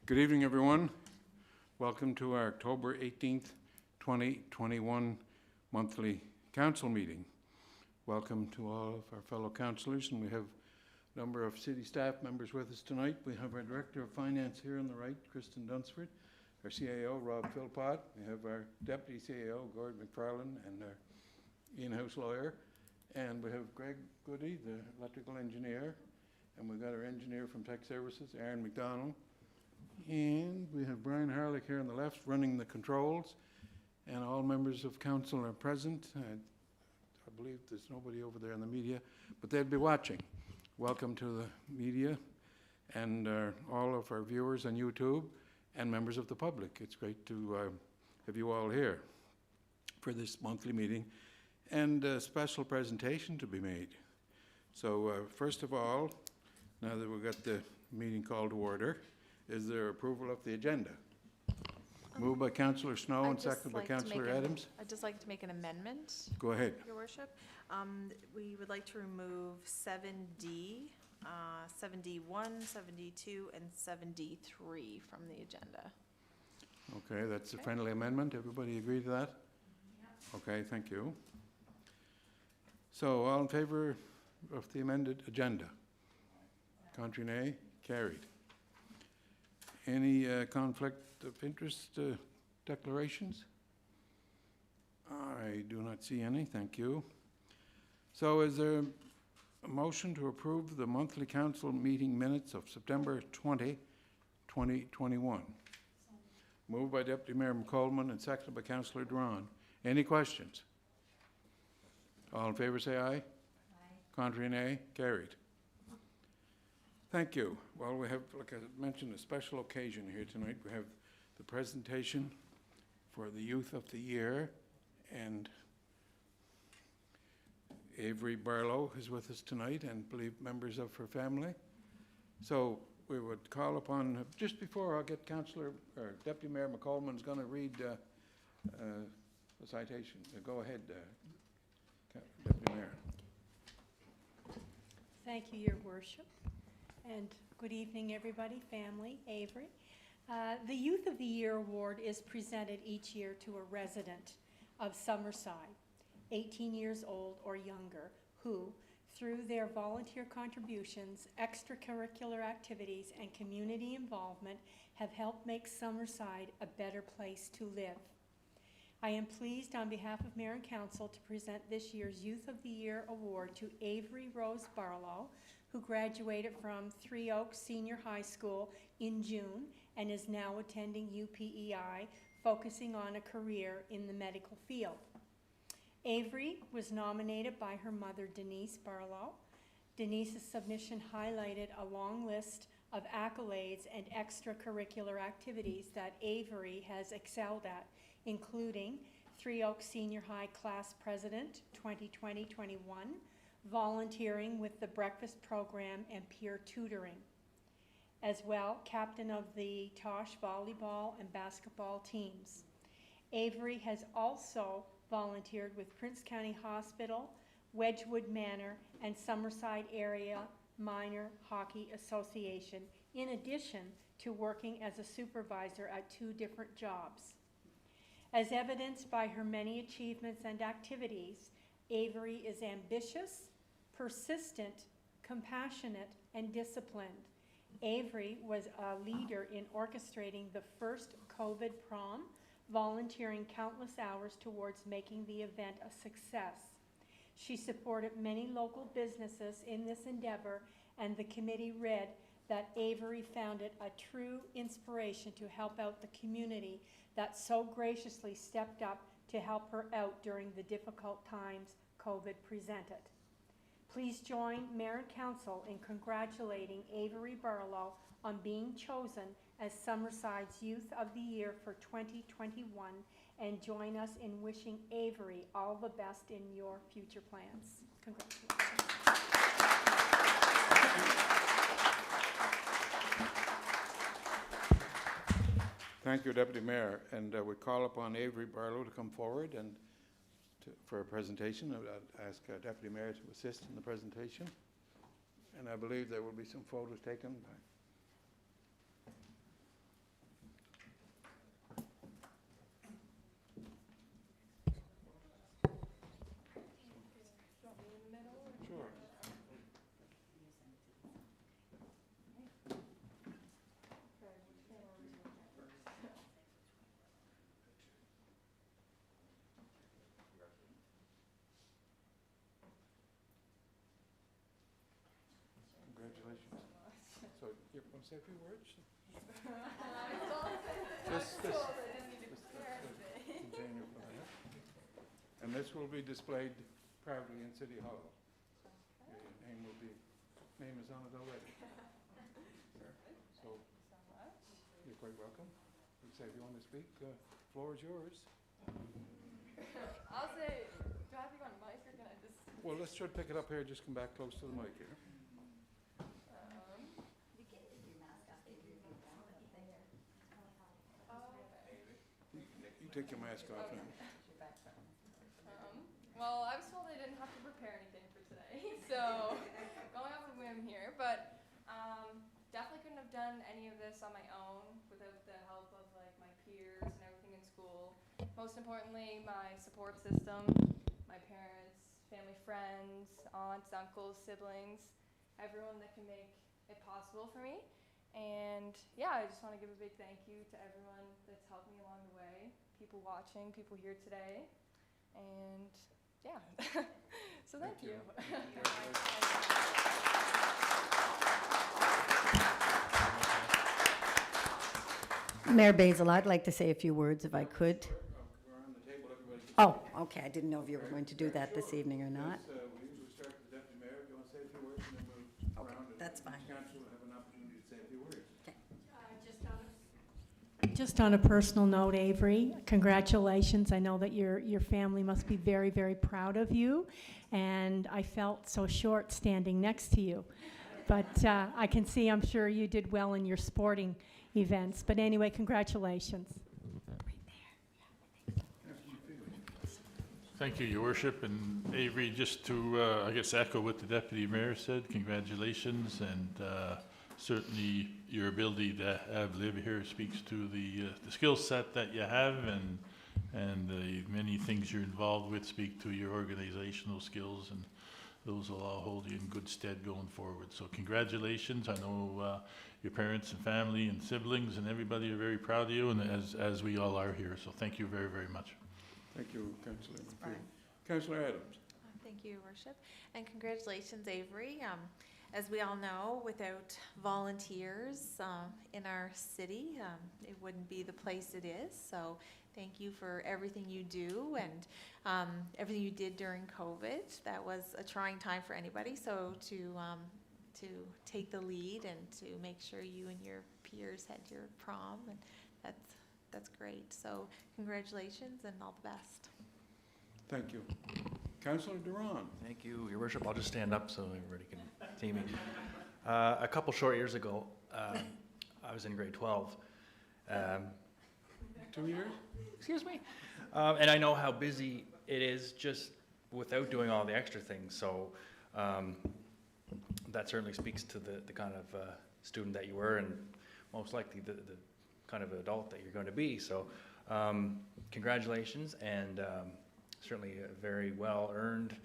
Good evening, everyone. Welcome to our October 18th, 2021 monthly council meeting. Welcome to all of our fellow councillors, and we have a number of city staff members with us tonight. We have our Director of Finance here on the right, Kristen Dunsford, our CAO, Rob Philpott. We have our Deputy CAO, Gord McFarlane, and our in-house lawyer. And we have Greg Goody, the electrical engineer. And we've got our engineer from Tech Services, Aaron McDonald. And we have Brian Harlick here on the left running the controls. And all members of council are present. I believe there's nobody over there in the media, but they'll be watching. Welcome to the media and all of our viewers on YouTube and members of the public. It's great to have you all here for this monthly meeting and a special presentation to be made. So first of all, now that we've got the meeting called to order, is there approval of the agenda? Moved by Councillor Snow and seconded by Councillor Adams. I'd just like to make an amendment. Go ahead. Your Worship. We would like to remove 7D, 7D1, 7D2, and 7D3 from the agenda. Okay, that's a friendly amendment. Everybody agree to that? Yes. Okay, thank you. So all in favor of the amended agenda? Contrary, nay? Carried. Any conflict of interest declarations? I do not see any, thank you. So is there a motion to approve the monthly council meeting minutes of September 20, 2021? Moved by Deputy Mayor McColeman and seconded by Councillor Duran. Any questions? All in favor say aye. Aye. Contrary, nay? Carried. Thank you. Well, we have, like I mentioned, a special occasion here tonight. We have the presentation for the Youth of the Year, and Avery Barlow is with us tonight, and I believe members of her family. So we would call upon, just before I'll get Councillor, or Deputy Mayor McColeman is going to read the citation. Go ahead, Deputy Mayor. Thank you, Your Worship. And good evening, everybody, family, Avery. The Youth of the Year Award is presented each year to a resident of Summerside, 18 years old or younger, who, through their volunteer contributions, extracurricular activities, and community involvement, have helped make Summerside a better place to live. I am pleased on behalf of Mayor and Council to present this year's Youth of the Year Award to Avery Rose Barlow, who graduated from Three Oaks Senior High School in June and is now attending UPEI, focusing on a career in the medical field. Avery was nominated by her mother, Denise Barlow. Denise's submission highlighted a long list of accolades and extracurricular activities that Avery has excelled at, including Three Oaks Senior High Class President 2020-21, volunteering with the breakfast program and peer tutoring. As well, captain of the Tosh volleyball and basketball teams. Avery has also volunteered with Prince County Hospital, Wedgwood Manor, and Summerside Area Minor Hockey Association, in addition to working as a supervisor at 2 different jobs. As evidenced by her many achievements and activities, Avery is ambitious, persistent, compassionate, and disciplined. Avery was a leader in orchestrating the first COVID prom, volunteering countless hours towards making the event a success. She supported many local businesses in this endeavor, and the committee read that Avery found it a true inspiration to help out the community that so graciously stepped up to help her out during the difficult times COVID presented. Please join Mayor and Council in congratulating Avery Barlow on being chosen as Summerside's Youth of the Year for 2021, and join us in wishing Avery all the best in your future plans. Congratulations. Thank you, Deputy Mayor. And we call upon Avery Barlow to come forward and for a presentation. I'd ask Deputy Mayor to assist in the presentation. And I believe there will be some photos taken by Congratulations. So, you want to say a few words? Just container for that. And this will be displayed proudly in City Hall. Your name is on it already. So, you're quite welcome. You say if you want to speak, floor is yours. I'll say, do I have to go on the mic or can I just? Well, let's try to pick it up here, just come back close to the mic here. You take your mask off now. Well, I was told I didn't have to prepare anything for today, so going off a whim here, but definitely couldn't have done any of this on my own without the help of like my peers and everything in school. Most importantly, my support system, my parents, family, friends, aunts, uncles, siblings, everyone that can make it possible for me. And yeah, I just want to give a big thank you to everyone that's helped me along the way, people watching, people here today, and yeah. So thank you. Mayor Basil, I'd like to say a few words if I could. We're on the table, everybody. Oh, okay, I didn't know if you were going to do that this evening or not. We usually start with the deputy mayor. If you want to say a few words, and then we'll Okay, round it. that's fine. Each council will have an opportunity to say a few words. Just on a personal note, Avery, congratulations. I know that your family must be very, very proud of you, and I felt so short standing next to you. But I can see, I'm sure you did well in your sporting events. But anyway, congratulations. Thank you, Your Worship, and Avery, just to, I guess, echo what the Deputy Mayor said, congratulations, and certainly your ability to live here speaks to the skill set that you have, and the many things you're involved with speak to your organizational skills, and those will all hold you in good stead going forward. So congratulations. I know your parents and family and siblings and everybody are very proud of you, and as we all are here. So thank you very, very much. Thank you, Councillor. fine. Councillor Adams. Thank you, Your Worship, and congratulations, Avery. As we all know, without volunteers in our city, it wouldn't be the place it is. So thank you for everything you do and everything you did during COVID. That was a trying time for anybody. So to take the lead and to make sure you and your peers had your prom, and that's great. So congratulations and all the best. Thank you. Councillor Duran. Thank you, Your Worship. I'll just stand up so everybody can see me. A couple short years ago, I was in grade 12. 2 years? Excuse me. And I know how busy it is just without doing all the extra things. So that certainly speaks to the kind of student that you were, and most likely the kind of adult that you're going to be. So congratulations, and certainly a very well-earned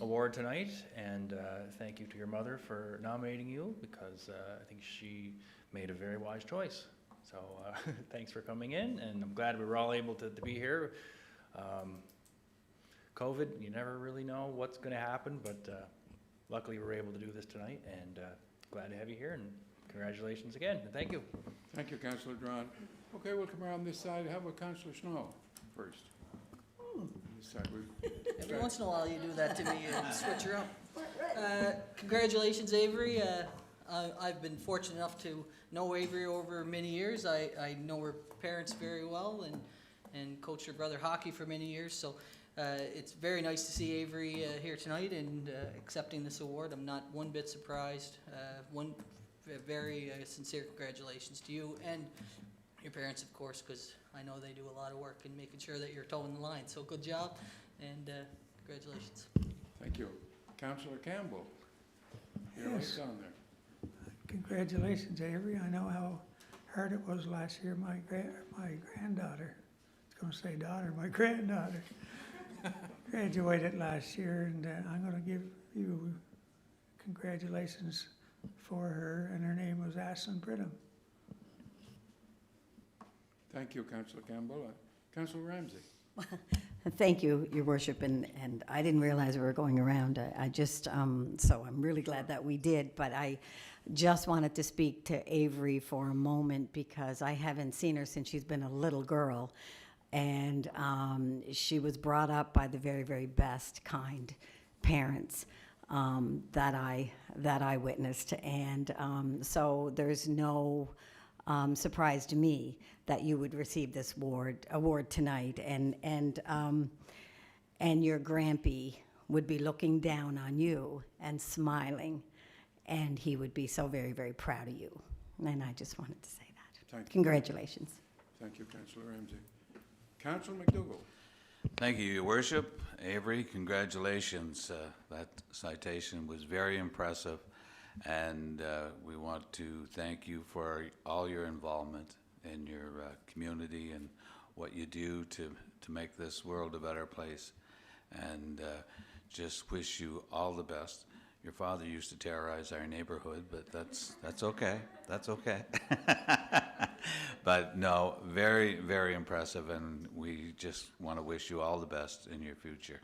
award tonight, and thank you to your mother for nominating you, because I think she made a very wise choice. So thanks for coming in, and I'm glad we were all able to be here. COVID, you never really know what's going to happen, but luckily we were able to do this tonight, and glad to have you here, and congratulations again, and thank you. Thank you, Councillor Duran. Okay, we'll come around this side. How about Councillor Snow first? This side, Every once in a while you do that to me and switch her up. Congratulations, Avery. I've been fortunate enough to know Avery over many years. I know her parents very well and coached her brother hockey for many years. So it's very nice to see Avery here tonight and accepting this award. I'm not one bit surprised. Very sincere congratulations to you and your parents, of course, because I know they do a lot of work in making sure that you're toeing the line. So good job, and congratulations. Thank you. Councillor Campbell. Your light's on there. Congratulations, Avery. I know how hard it was last year. My granddaughter, I was going to say daughter, my granddaughter graduated last year, and I'm going to give you congratulations for her, and her name was Ashlyn Brittam. Thank you, Councillor Campbell. Councillor Ramsey. Thank you, Your Worship, and I didn't realize we were going around. I just, so I'm really glad that we did, but I just wanted to speak to Avery for a moment because I haven't seen her since she's been a little girl. And she was brought up by the very, very best, kind parents that I witnessed. And so there's no surprise to me that you would receive this award tonight, and your grampy would be looking down on you and smiling, and he would be so very, very proud of you. And I just wanted to say that. Thank you. Congratulations. Thank you, Councillor Ramsey. Councillor McDougall. Thank you, Your Worship. Avery, congratulations. That citation was very impressive, and we want to thank you for all your involvement in your community and what you do to make this world a better place. And just wish you all the best. Your father used to terrorize our neighborhood, but that's okay. That's okay. But no, very, very impressive, and we just want to wish you all the best in your future.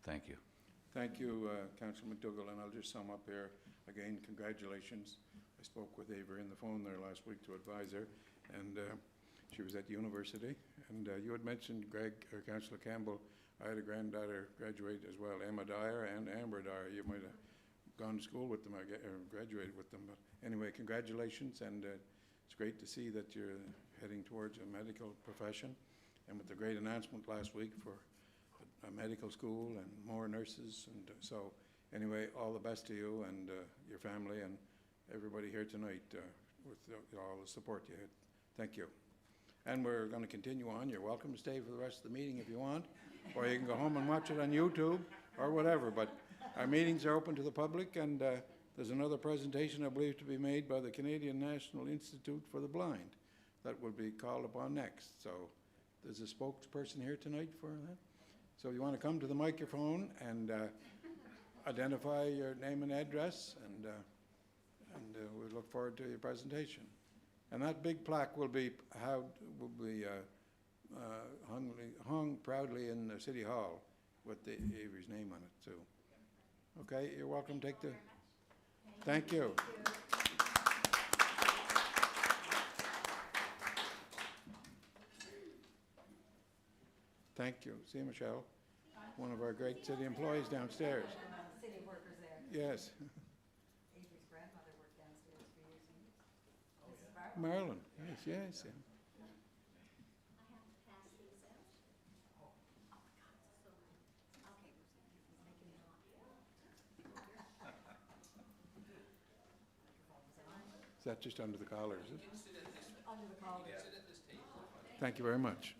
Thank you. Thank you, Councillor McDougall, and I'll just sum up here. Again, congratulations. I spoke with Avery on the phone there last week to advise her, and she was at university. And you had mentioned, Greg, or Councillor Campbell, I had a granddaughter graduate as well, Emma Dyer and Amber Dyer. You might have gone to school with them or graduated with them. But anyway, congratulations, and it's great to see that you're heading towards a medical profession. And with the great announcement last week for a medical school and more nurses. And so anyway, all the best to you and your family and everybody here tonight with all the support you had. Thank you. And we're going to continue on. You're welcome to stay for the rest of the meeting if you want, or you can go home and watch it on YouTube or whatever. But our meetings are open to the public, and there's another presentation, I believe, to be made by the Canadian National Institute for the Blind that will be called upon next. So there's a spokesperson here tonight for that. So you want to come to the microphone and identify your name and address, and we look forward to your presentation. And that big plaque will be hung proudly in the City Hall with Avery's name on it too. Okay, you're welcome. Take the. Thank you. Thank you. See, Michelle, one of our great city employees downstairs. City workers there. Yes. Avery's grandmother worked downstairs for years and years. Marilyn. Yes, yes. Yeah. Is that just under the collar, is it? Under the collar. Thank you very much.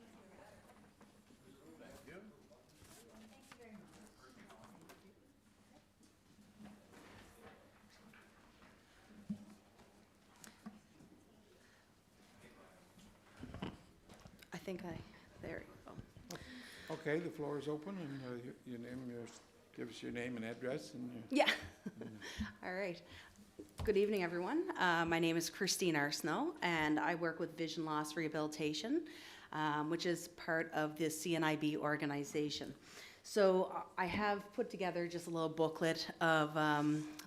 There you go. Okay, the floor is open, and give us your name and address. And Yeah. All right. Good evening, everyone. My name is Christine Arsenault, and I work with Vision Loss Rehabilitation, which is part of the CNIB organization. So I have put together just a little booklet of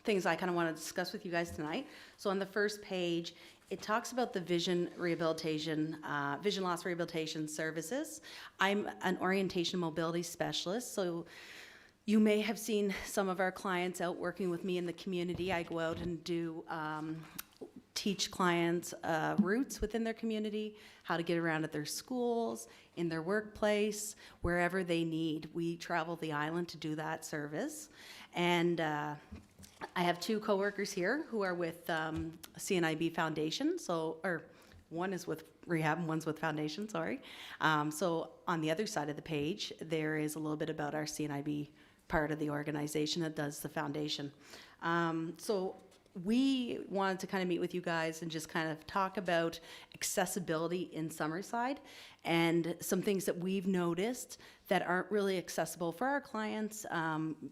things I kind of want to discuss with you guys tonight. So on the first page, it talks about the vision loss rehabilitation services. I'm an orientation mobility specialist, so you may have seen some of our clients out working with me in the community. I go out and do teach clients routes within their community, how to get around at their schools, in their workplace, wherever they need. We travel the island to do that service. And I have two coworkers here who are with CNIB Foundation. Or one is with rehab and one's with Foundation, sorry. So on the other side of the page, there is a little bit about our CNIB part of the organization that does the foundation. So we wanted to kind of meet with you guys and just kind of talk about accessibility in Summerside and some things that we've noticed that aren't really accessible for our clients,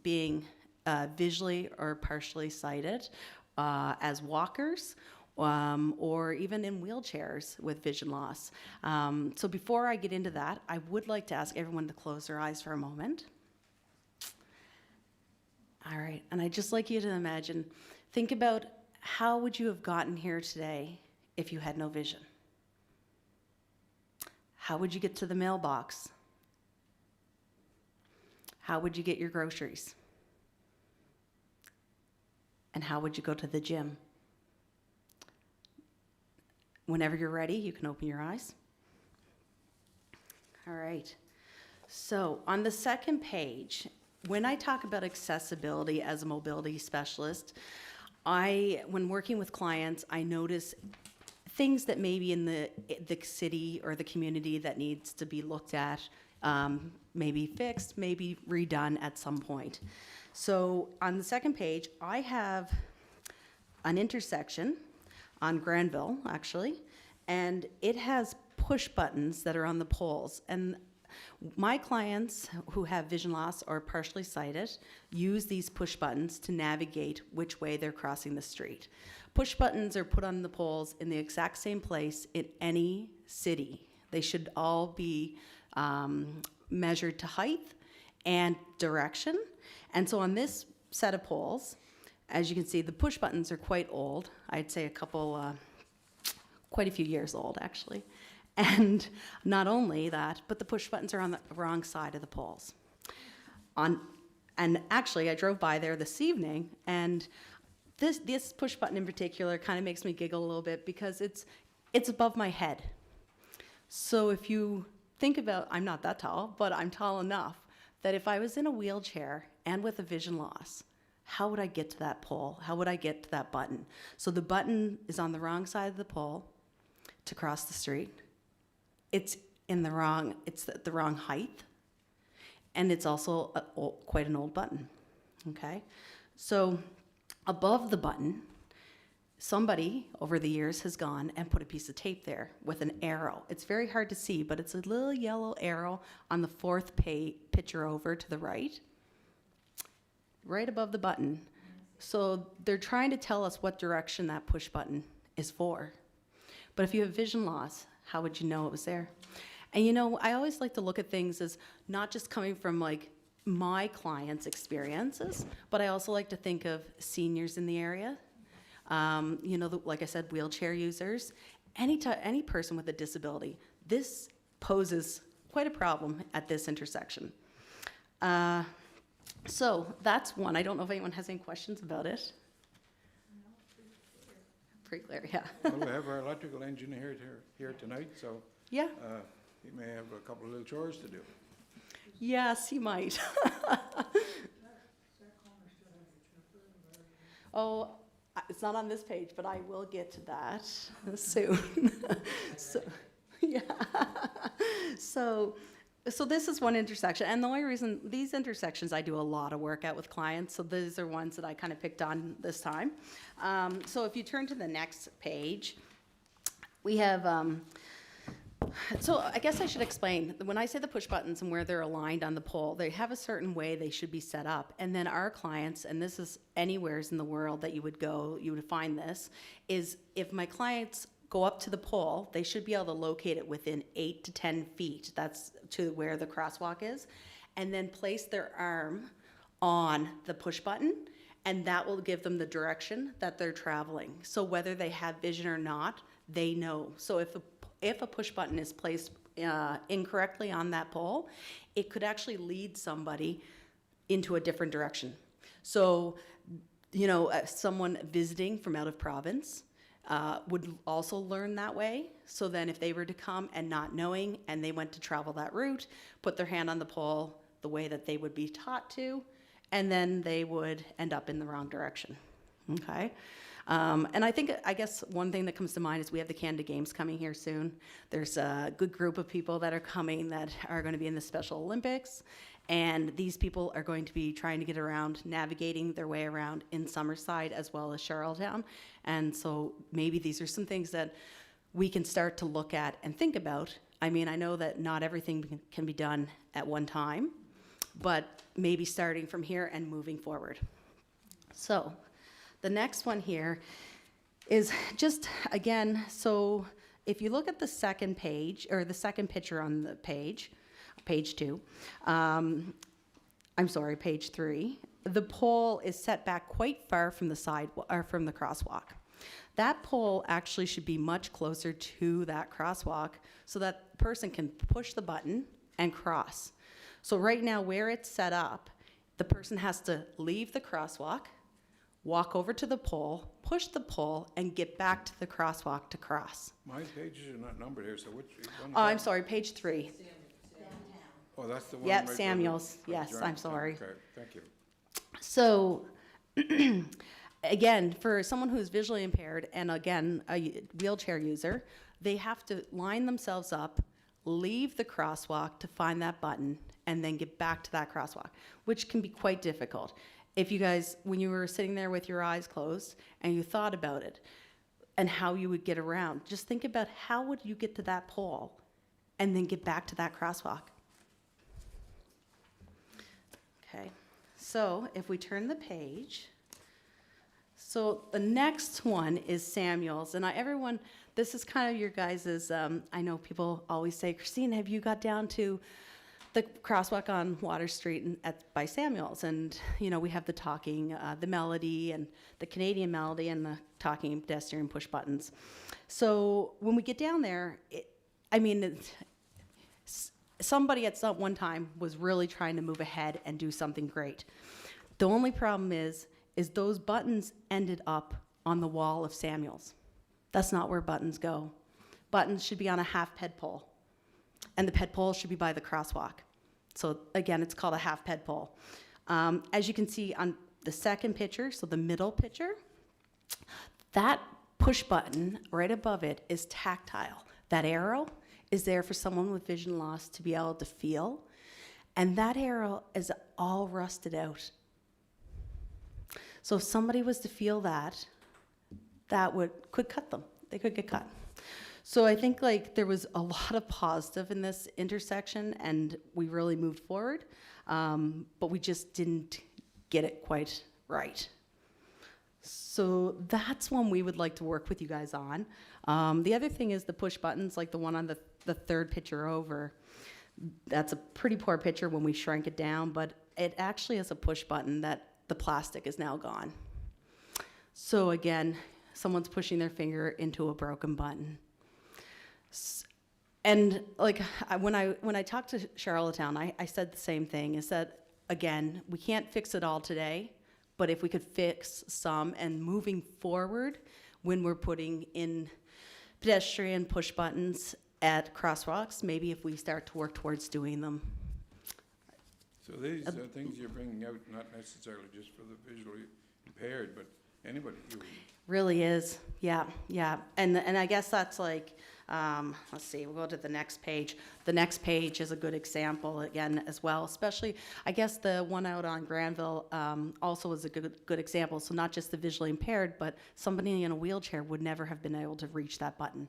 being visually or partially sighted as walkers, or even in wheelchairs with vision loss. So before I get into that, I would like to ask everyone to close their eyes for a moment. All right, and I'd just like you to imagine, think about how would you have gotten here today if you had no vision? How would you get to the mailbox? How would you get your groceries? And how would you go to the gym? Whenever you're ready, you can open your eyes. All right. So on the second page, when I talk about accessibility as a mobility specialist, when working with clients, I notice things that maybe in the city or the community that needs to be looked at, maybe fixed, maybe redone at some point. So on the second page, I have an intersection on Granville, actually, and it has push buttons that are on the poles. And my clients who have vision loss or partially sighted use these push buttons to navigate which way they're crossing the street. Push buttons are put on the poles in the exact same place in any city. They should all be measured to height and direction. And so on this set of poles, as you can see, the push buttons are quite old. I'd say quite a few years old, actually. And not only that, but the push buttons are on the wrong side of the poles. And actually, I drove by there this evening, and this push button in particular kind of makes me giggle a little bit because it's above my head. So if you think about, I'm not that tall, but I'm tall enough that if I was in a wheelchair and with a vision loss, how would I get to that pole? How would I get to that button? So the button is on the wrong side of the pole to cross the street. It's the wrong height, and it's also quite an old button, okay? So above the button, somebody over the years has gone and put a piece of tape there with an arrow. It's very hard to see, but it's a little yellow arrow on the fourth picture over to the right above the button. So they're trying to tell us what direction that push button is for. But if you have vision loss, how would you know it was there? And you know, I always like to look at things as not just coming from like my clients' experiences, but I also like to think of seniors in the area. You know, like I said, wheelchair users, any person with a disability. This poses quite a problem at this intersection. So that's one. I don't know if anyone has any questions about it. Pretty clear, yeah. Well, we have our electrical engineer here tonight, so Yeah. he may have a couple of little chores to do. Yes, he might. Oh, it's not on this page, but I will get to that soon. So, yeah. So this is one intersection, and the only reason, these intersections I do a lot of work at with clients, so these are ones that I kind of picked on this time. So if you turn to the next page, we have, so I guess I should explain, when I say the push buttons and where they're aligned on the pole, they have a certain way they should be set up, and then our clients, and this is anywheres in the world that you would go, you would find this, is if my clients go up to the pole, they should be able to locate it within 8 to 10 feet. That's to where the crosswalk is. And then place their arm on the push button, and that will give them the direction that they're traveling. So whether they have vision or not, they know. So if a push button is placed incorrectly on that pole, it could actually lead somebody into a different direction. So, you know, someone visiting from out of province, would also learn that way. So then if they were to come and not knowing, and they went to travel that route, put their hand on the pole the way that they would be taught to, and then they would end up in the wrong direction, okay? And I guess one thing that comes to mind is we have the Canada Games coming here soon. There's a good group of people that are coming that are going to be in the Special Olympics, and these people are going to be trying to get around, navigating their way around in Summerside as well as Charlottetown. And so maybe these are some things that we can start to look at and think about. I mean, I know that not everything can be done at one time, but maybe starting from here and moving forward. So the next one here is just, again, so if you look at the second page, or the second picture on the page, page 2, I'm sorry, page 3, the pole is set back quite far from the or from the crosswalk. That pole actually should be much closer to that crosswalk so that person can push the button and cross. So right now, where it's set up, the person has to leave the crosswalk, walk over to the pole, push the pole, and get back to the crosswalk to cross. My pages are not numbered here, so which one? Oh, I'm sorry, page 3. Oh, that's the one. Yep, right where Samuels. the Yes, giant- I'm sorry. Okay, thank you. So, again, for someone who's visually impaired and again, a wheelchair user, they have to line themselves up, leave the crosswalk to find that button, and then get back to that crosswalk, which can be quite difficult. If you guys, when you were sitting there with your eyes closed and you thought about it and how you would get around, just think about how would you get to that pole and then get back to that crosswalk. Okay, so if we turn the page, so the next one is Samuel's, and everyone, this is kind of your guys's, I know people always say, Christine, have you got down to the crosswalk on Water Street by Samuel's? And, you know, we have the talking, the melody, and the Canadian melody, and the talking pedestrian push buttons. So when we get down there, somebody at some one time was really trying to move ahead and do something great. The only problem is those buttons ended up on the wall of Samuel's. That's not where buttons go. Buttons should be on a half ped pole, and the ped pole should be by the crosswalk. So again, it's called a half ped pole. As you can see on the second picture, so the middle picture, that push button right above it is tactile. That arrow is there for someone with vision loss to be able to feel, and that arrow is all rusted out. So if somebody was to feel that could cut them. They could get cut. So I think like there was a lot of positive in this intersection, and we really moved forward, but we just didn't get it quite right. So that's one we would like to work with you guys on. The other thing is the push buttons, like the one on the third picture over. That's a pretty poor picture when we shrank it down, but it actually is a push button that the plastic is now gone. So again, someone's pushing their finger into a broken button. And like when I talked to Charlottetown, I said the same thing, is that, again, we can't fix it all today, but if we could fix some, and moving forward, when we're putting in pedestrian push buttons at crosswalks, maybe if we start to work towards doing them. So these are things you're bringing out, not necessarily just for the visually impaired, but anybody who. Really is, yeah. And I guess that's like, let's see, we'll go to the next page. The next page is a good example again as well, especially, I guess the one out on Granville also is a good example. So not just the visually impaired, but somebody in a wheelchair would never have been able to reach that button.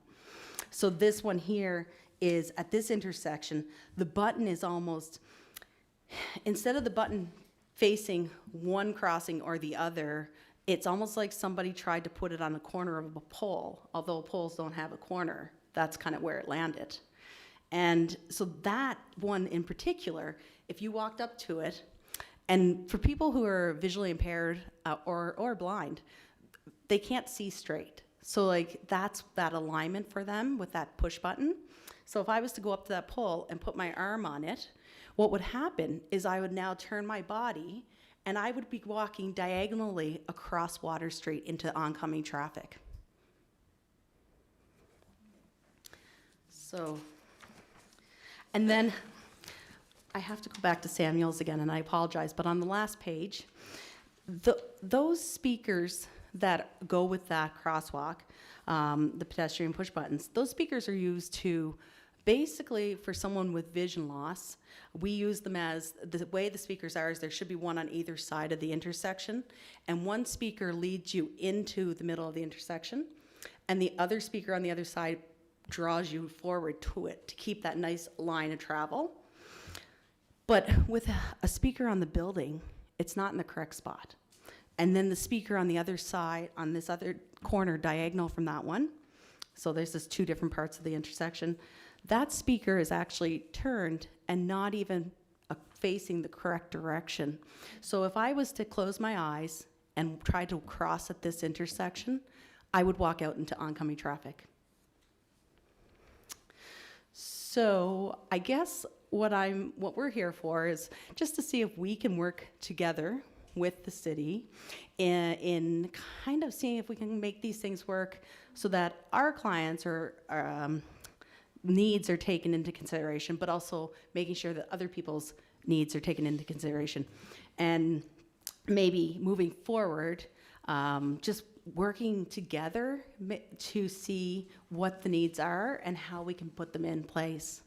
So this one here is at this intersection, the button is almost, insteed of the button facing one crossing or the other, it's almost like somebody tried to put it on the corner of a pole, although poles don't have a corner. That's kind of where it landed. And so that one in particular, if you walked up to it, and for people who are visually impaired or blind, they can't see straight. So like that's that alignment for them with that push button. So if I was to go up to that pole and put my arm on it, what would happen is I would now turn my body and I would be walking diagonally across Water Street into oncoming traffic. So, and then I have to go back to Samuel's again, and I apologize, but on the last page, those speakers that go with that crosswalk, the pedestrian push buttons, those speakers are used to basically, for someone with vision loss, we use them as, the way the speakers are is there should be one on either side of the intersection, and one speaker leads you into the middle of the intersection, and the other speaker on the other side draws you forward to it to keep that nice line of travel. But with a speaker on the building, it's not in the correct spot. And then the speaker on the other side, on this other corner diagonal from that one. So there's just two different parts of the intersection. That speaker is actually turned and not even facing the correct direction. So if I was to close my eyes and try to cross at this intersection, I would walk out into oncoming traffic. So I guess what we're here for is just to see if we can work together with the city in kind of seeing if we can make these things work so that our clients needs are taken into consideration, but also making sure that other people's needs are taken into consideration. And maybe moving forward, just working together to see what the needs are and how we can put them in place.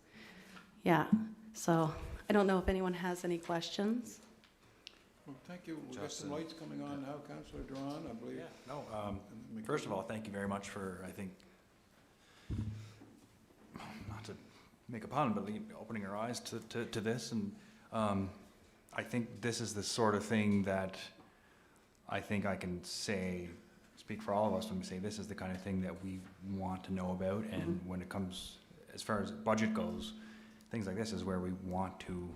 Yeah, so I don't know if anyone has any questions. Well, thank you. We've got Justin. some lights coming on now. Councillor Duran, I believe. No, And first of all, thank you very much for, I think, not to make a pun, but opening your eyes to this. And I think this is the sort of thing that I think I can speak for all of us when we say this is the kind of thing that we want to know about. And when it comes, as far as budget goes, things like this is where we want to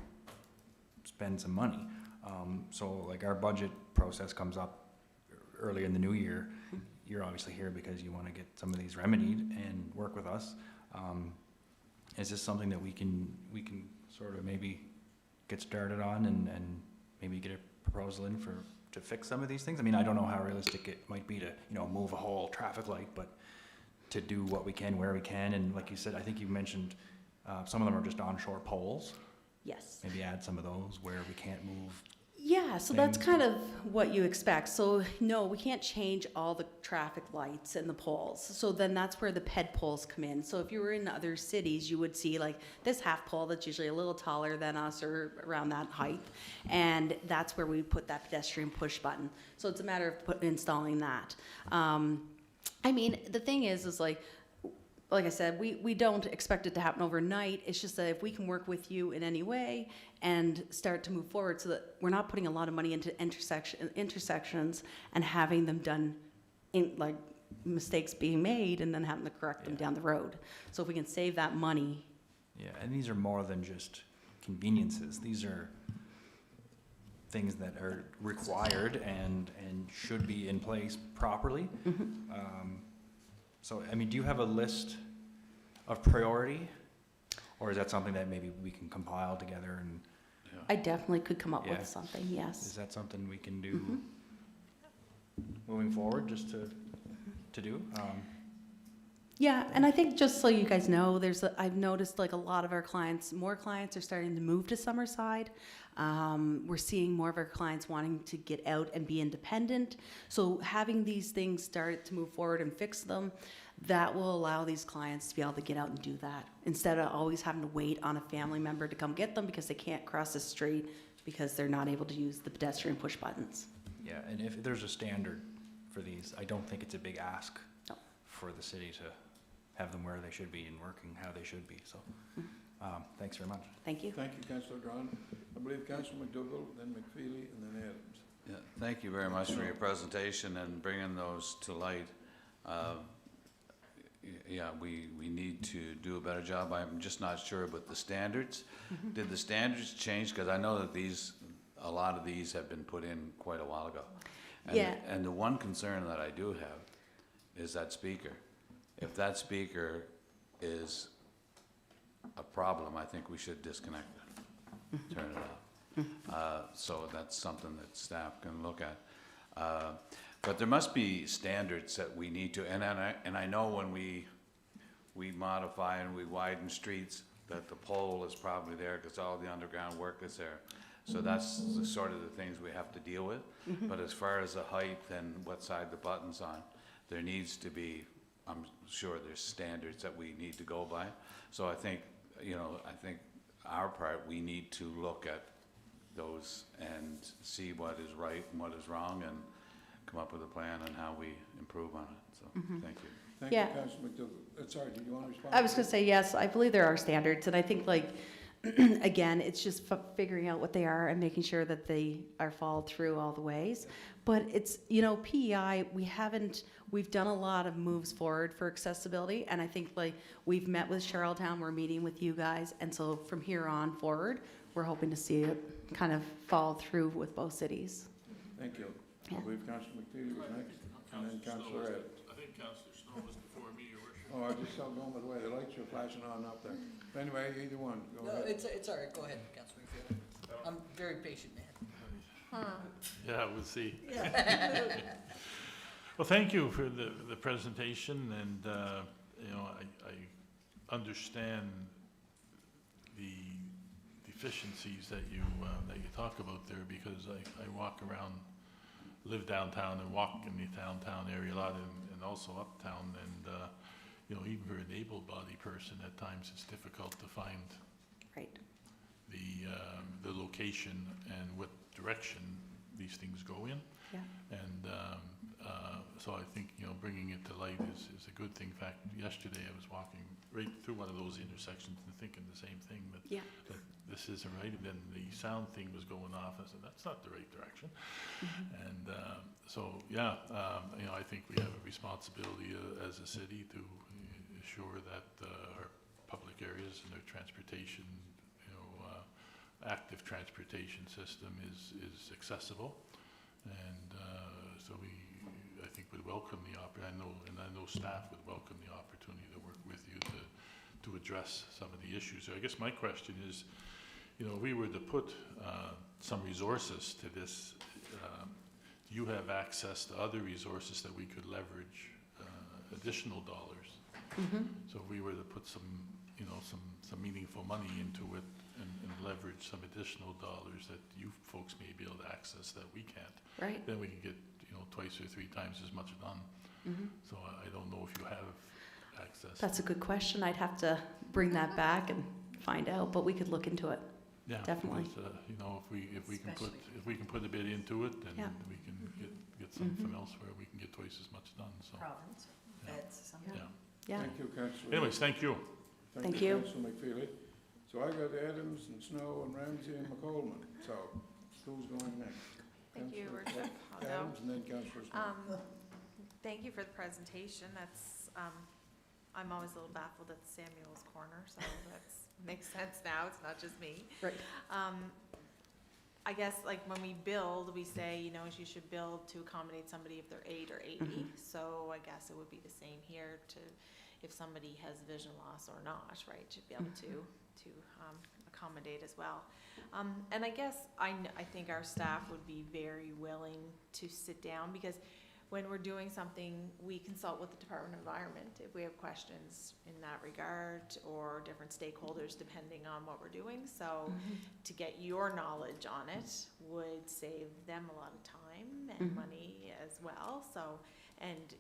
spend some money. So like our budget process comes up early in the new year. You're obviously here because you want to get some of these remedied and work with us. Is this something that we can sort of maybe get started on and maybe get a proposal in to fix some of these things? I mean, I don't know how realistic it might be to, move a whole traffic light, but to do what we can where we can. And like you said, I think you mentioned some of them are just onshore poles. Yes. Maybe add some of those where we can't move. Yeah, so that's things. kind of what you expect. So no, we can't change all the traffic lights and the poles. So then that's where the PED poles come in. So if you were in other cities, you would see like this half pole that's usually a little taller than us or around that height. And that's where we put that pedestrian push button. So it's a matter of installing that. I mean, the thing is like I said, we don't expect it to happen overnight. It's just that if we can work with you in any way and start to move forward so that we're not putting a lot of money into intersections and having them done in like mistakes being made and then having to correct them down the road. So if we can save that money. Yeah, and these are more than just conveniences. These are things that are required and should be in place properly. So, I mean, do you have a list of priority? Or is that something that maybe we can compile together? And I definitely could come up Yeah. with something, yes. is that something we can do moving forward just to do? Yeah, and I think just so you guys know, I've noticed like a lot of our more clients are starting to move to Summerside. We're seeing more of our clients wanting to get out and be independent. So having these things start to move forward and fix them, that will allow these clients to be able to get out and do that instead of always having to wait on a family member to come get them because they can't cross the street because they're not able to use the pedestrian push buttons. Yeah, and if there's a standard for these, I don't think it's a big ask No. for the city to have them where they should be and working how they should be. So, thanks very much. Thank you. Thank you, Councillor Duran. I believe Councillor McDougall, then McFeely, and then Adams. Yeah, thank you very much for your presentation and bringing those to light. Yeah, we need to do a better job. I'm just not sure about the standards. Did the standards change? Because I know that a lot of these have been put in quite a while ago. And, Yeah. And the one concern that I do have is that speaker. If that speaker is a problem, I think we should disconnect it, turn it off. So that's something that staff can look at. But there must be standards that we need to, and I know when we modify and we widen streets, that the pole is probably there because all the underground work is there. So that's the sort of the things we have to deal with. But as far as the height and what side the button's on, there needs to be, I'm sure there's standards that we need to go by. So I think, I think our part, we need to look at those and see what is right and what is wrong and come up with a plan on how we improve on it. So, thank you. Thank you, Yeah. Councillor McDougall. Sorry, did you want to respond? I was going to say, yes, I believe there are standards, and I think like Again, it's just figuring out what they are and making sure that they are followed through all the ways. But it's, you know, PEI, we've done a lot of moves forward for accessibility, and I think like we've met with Charlottetown, we're meeting with you guys, and so from here on forward, we're hoping to see it kind of fall through with both cities. Thank you. Yeah. I believe Councillor McFeely was next, and then Councillor Adams. I think Councillor Snow was before me, Your Worship. Oh, I just saw going by the way the lights are flashing on up there. Anyway, either one, go No, ahead. it's all right, go ahead, Councilor McPhail. I'm a very patient man. Yeah, we'll see. Yeah. Well, thank you for the presentation, and, you know, I understand the deficiencies that you talk about there, because I walk around, live downtown and walk in the downtown area a lot, and also uptown, and, you know, even for an able-bodied person, at times it's difficult to find Right. the location and what direction these things go in. Yeah. And so I think, you know, bringing it to light is a good thing. In fact, yesterday I was walking right through one of those intersections and thinking the same thing, that Yeah. this isn't right. And then the sound thing was going off. I said, that's not the right direction. And so, yeah, you know, I think we have a responsibility as a city to ensure that our public areas and their transportation, you know, active transportation system is accessible. And so I think would welcome the I know staff would welcome the opportunity to work with you to address some of the issues. So I guess my question is, you know, if we were to put some resources to this, do you have access to other resources that we could leverage additional dollars? So if we were to put some, you know, some meaningful money into it and leverage some additional dollars that you folks may be able to access that we can't, Right. then we can get, you know, 2 or 3 times as much done. So I don't know if you have access. That's a good question. I'd have to bring that back and find out, but we could look into it. Yeah, definitely. because, you know, if we can put a bit into it, then Yeah. we can get some from elsewhere. We can get twice as much done. So Province, Yeah. feds, something. yeah. Yeah. Thank you, Councillor. Anyways, thank you. Thank you. Councillor McFeely. So I got Adams and Snow and Ramsey and McColman. So who's going next? Thank you, Your Councillor Worship. I'll go. Adams and then Councillor Snow. Thank you for the presentation. That's, I'm always a little baffled at Samuel's Corner, so that's, makes sense now. It's not just me. Right. I guess like when we build, we say, you know, you should build to accommodate somebody if they're 8 or 80. So I guess it would be the same here to, if somebody has vision loss or not, right, should be able to accommodate as well. And I guess I think our staff would be very willing to sit down, because when we're doing something, we consult with the Department of Environment if we have questions in that regard, or different stakeholders depending on what we're doing. So to get your knowledge on it would save them a lot of time and money as well. So, and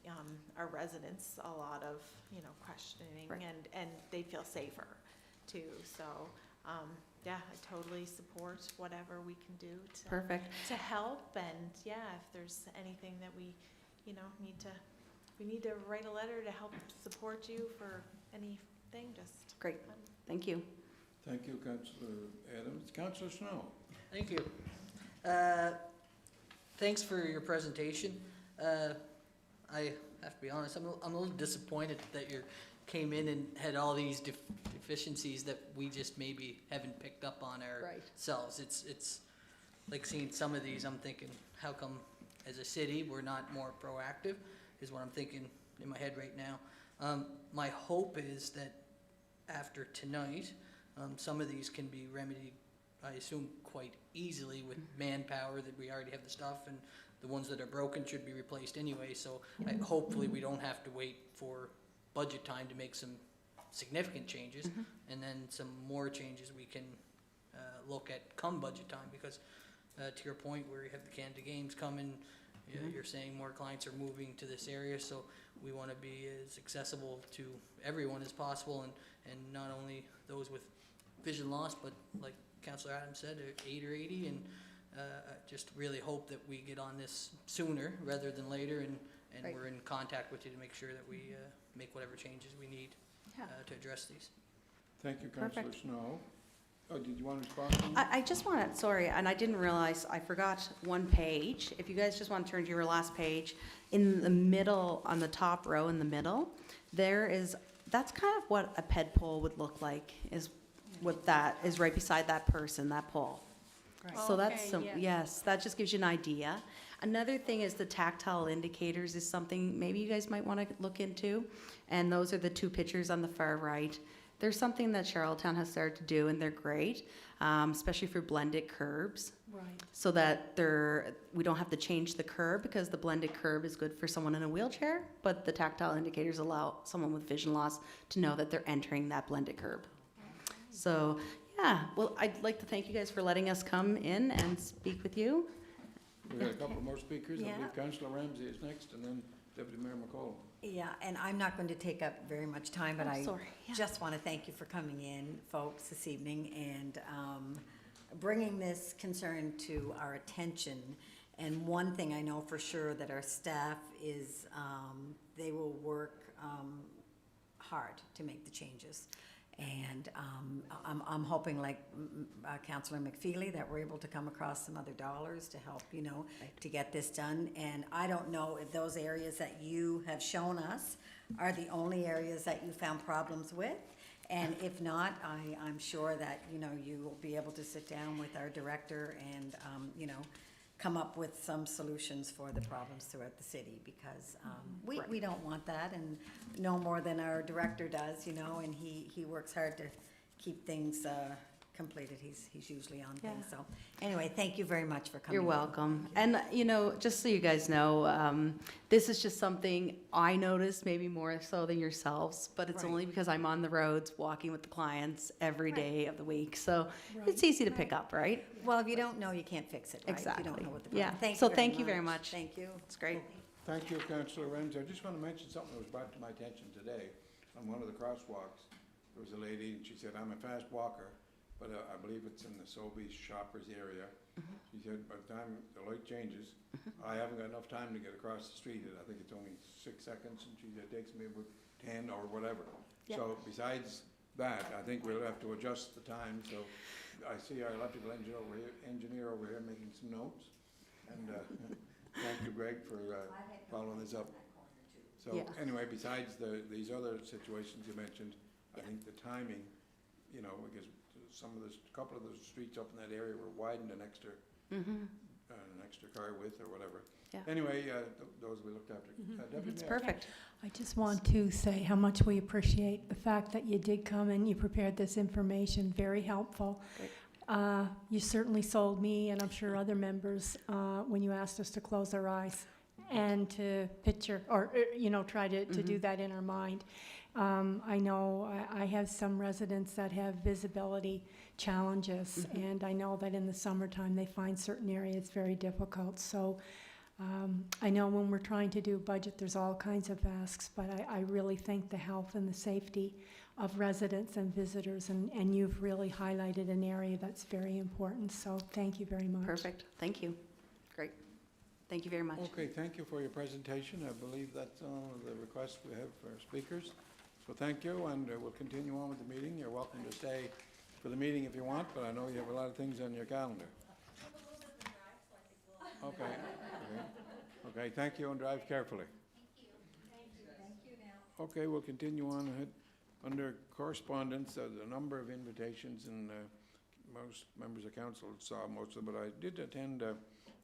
our residents a lot of, you know, questioning, Right. and they feel safer too. So, yeah, I totally support whatever we can do Perfect. to help. And yeah, if there's anything that we, you know, we need to write a letter to help support you for anything, just. Great. Thank you. Thank you, Councillor Adams. Councillor Snow. Thank you. Thanks for your presentation. I have to be honest, I'm a little disappointed that you came in and had all these deficiencies that we just maybe haven't picked up on ourselves. It's like seeing some of these, I'm thinking, how come as a city we're not more proactive, is what I'm thinking in my head right now. My hope is that after tonight, some of these can be remedied, I assume, quite easily with manpower, that we already have the stuff, and the ones that are broken should be replaced anyway. So hopefully we don't have to wait for budget time to make some significant changes, and then some more changes we can look at come budget time, because to your point, where you have the Canada Games coming, you're saying more clients are moving to this area, so we want to be as accessible to everyone as possible, and not only those with vision loss, but like Councillor Adams said, 8 or 80, and just really hope that we get on this sooner rather than later, and Right. we're in contact with you to make sure that we make whatever changes we need Yeah. to address these. Thank you, Councillor Perfect. Snow. Oh, did you want to respond? I just want to, sorry, and I didn't realize, I forgot one page. If you guys just want to turn to your last page, in the middle, on the top row in the middle, that's kind of what a ped pole would look like, is what that is right beside that person, that pole. So that's Okay, some, yes. yes, that just gives you an idea. Another thing is the tactile indicators is something maybe you guys might want to look into. And those are the two pictures on the far right. There's something that Charlottetown has started to do, and they're great, especially for blended curbs, Right. so that we don't have to change the curb, because the blended curb is good for someone in a wheelchair, but the tactile indicators allow someone with vision loss to know that they're entering that blended curb. So, yeah, well, I'd like to thank you guys for letting us come in and speak with you. We've got a couple more speakers. I Yeah. believe Councillor Ramsey is next, and then Deputy Mayor McCollum. Yeah, and I'm not going to take up very much time, but Oh, I sorry, yeah. just want to thank you for coming in, folks, this evening, and bringing this concern to our attention. And one thing I know for sure, that our staff is, they will work hard to make the changes. And I'm hoping, like Councillor McFeely, that we're able to come across some other dollars to help, to get this done. And I don't know if those areas that you have shown us are the only areas that you found problems with. And if not, I'm sure that, you will be able to sit down with our director and, come up with some solutions for the problems throughout the city, because we don't want that, and no more than our director does, and he works hard to keep things completed. He's usually on things. Yeah. So anyway, thank you very much for coming. You're in. welcome. And, just so you guys know, this is just something I noticed, maybe more so than yourselves, but it's Right. only because I'm on the roads walking with the clients every day of the week. So it's Right. easy to pick up, right? Well, if you don't know, you can't fix it, right? If you Exactly. don't know what the Yeah. problem. So thank you very much. Thank you. It's great. Thank you, Councillor Ramsey. I just want to mention something that was brought to my attention today. On one of the crosswalks, there was a lady, and she said, "I'm a fast walker, but I believe it's in the Sobeys Shoppers area." She said, "By the time the light changes, I haven't got enough time to get across the street. I think it's only 6 seconds," and she said, "It takes me about 10 or whatever." Yep. So besides that, I think we'll have to adjust the time. So I see our electrical engineer over here making some notes. And thank you, Greg, for following this up. So Yeah. anyway, besides these other situations you mentioned, I think the timing, because a couple of the streets up in that area were widened an extra car width or whatever. Yeah. Anyway, those we looked after. Deputy It's Mayor. perfect. I just want to say how much we appreciate the fact that you did come and you prepared this information, very helpful. Great. You certainly sold me, and I'm sure other members, when you asked us to close our eyes and to picture, or, try to do that in our mind. I know I have some residents that have visibility challenges, and I know that in the summertime, they find certain areas very difficult. So I know when we're trying to do a budget, there's all kinds of asks, but I really think the health and the safety of residents and visitors, and you've really highlighted an area that's very important, so thank you very much. Perfect. Thank you. Great. Thank you very much. Okay, thank you for your presentation. I believe that's all of the requests we have for our speakers. So thank you, and we'll continue on with the meeting. You're welcome to stay for the meeting if you want, but I know you have a lot of things on your calendar. Okay. Okay, thank you, and drive carefully. Thank you now. Okay, we'll continue on ahead. Under correspondence, there's a number of invitations, and most members of council saw most of them, but I did attend an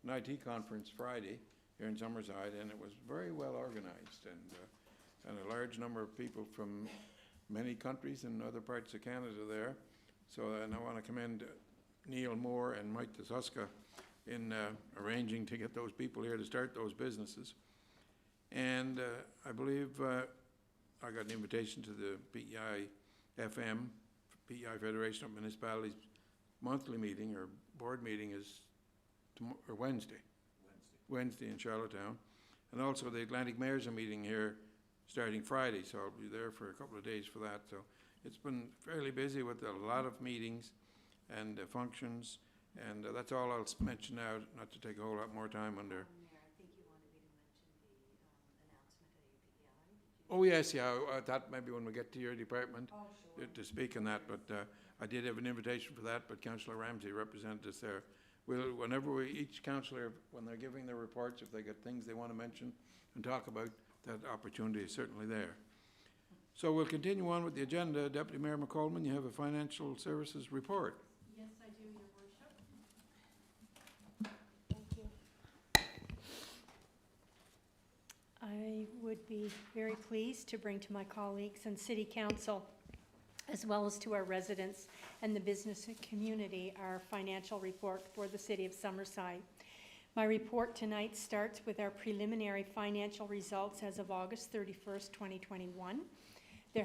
IT conference Friday here in Summerside, and it was very well organized, and a large number of people from many countries and other parts of Canada there. So, and I want to commend Neil Moore and Mike DeSuska in arranging to get those people here to start those businesses. And I believe I got an invitation to the PEI-FM, PEI Federation of Municipalities monthly meeting or board meeting is Wednesday in Charlottetown. And also the Atlantic Mayors are meeting here starting Friday, so I'll be there for a couple of days for that. So it's been fairly busy with a lot of meetings and functions, and that's all I'll mention now, not to take a whole lot more time under. Oh, yes, yeah, that maybe when we get to your department to speak on that, but I did have an invitation for that, but Councillor Ramsey represented us there. Whenever each councillor, when they're giving their reports, if they get things they want to mention and talk about, that opportunity is certainly there. So we'll continue on with the agenda. Deputy Mayor McCollum, you have a financial services report. Yes, I do, Your Worship. Thank you. I would be very pleased to bring to my colleagues and City Council, as well as to our residents and the business community, our financial report for the City of Summerside. My report tonight starts with our preliminary financial results as of August 31st, 2021. There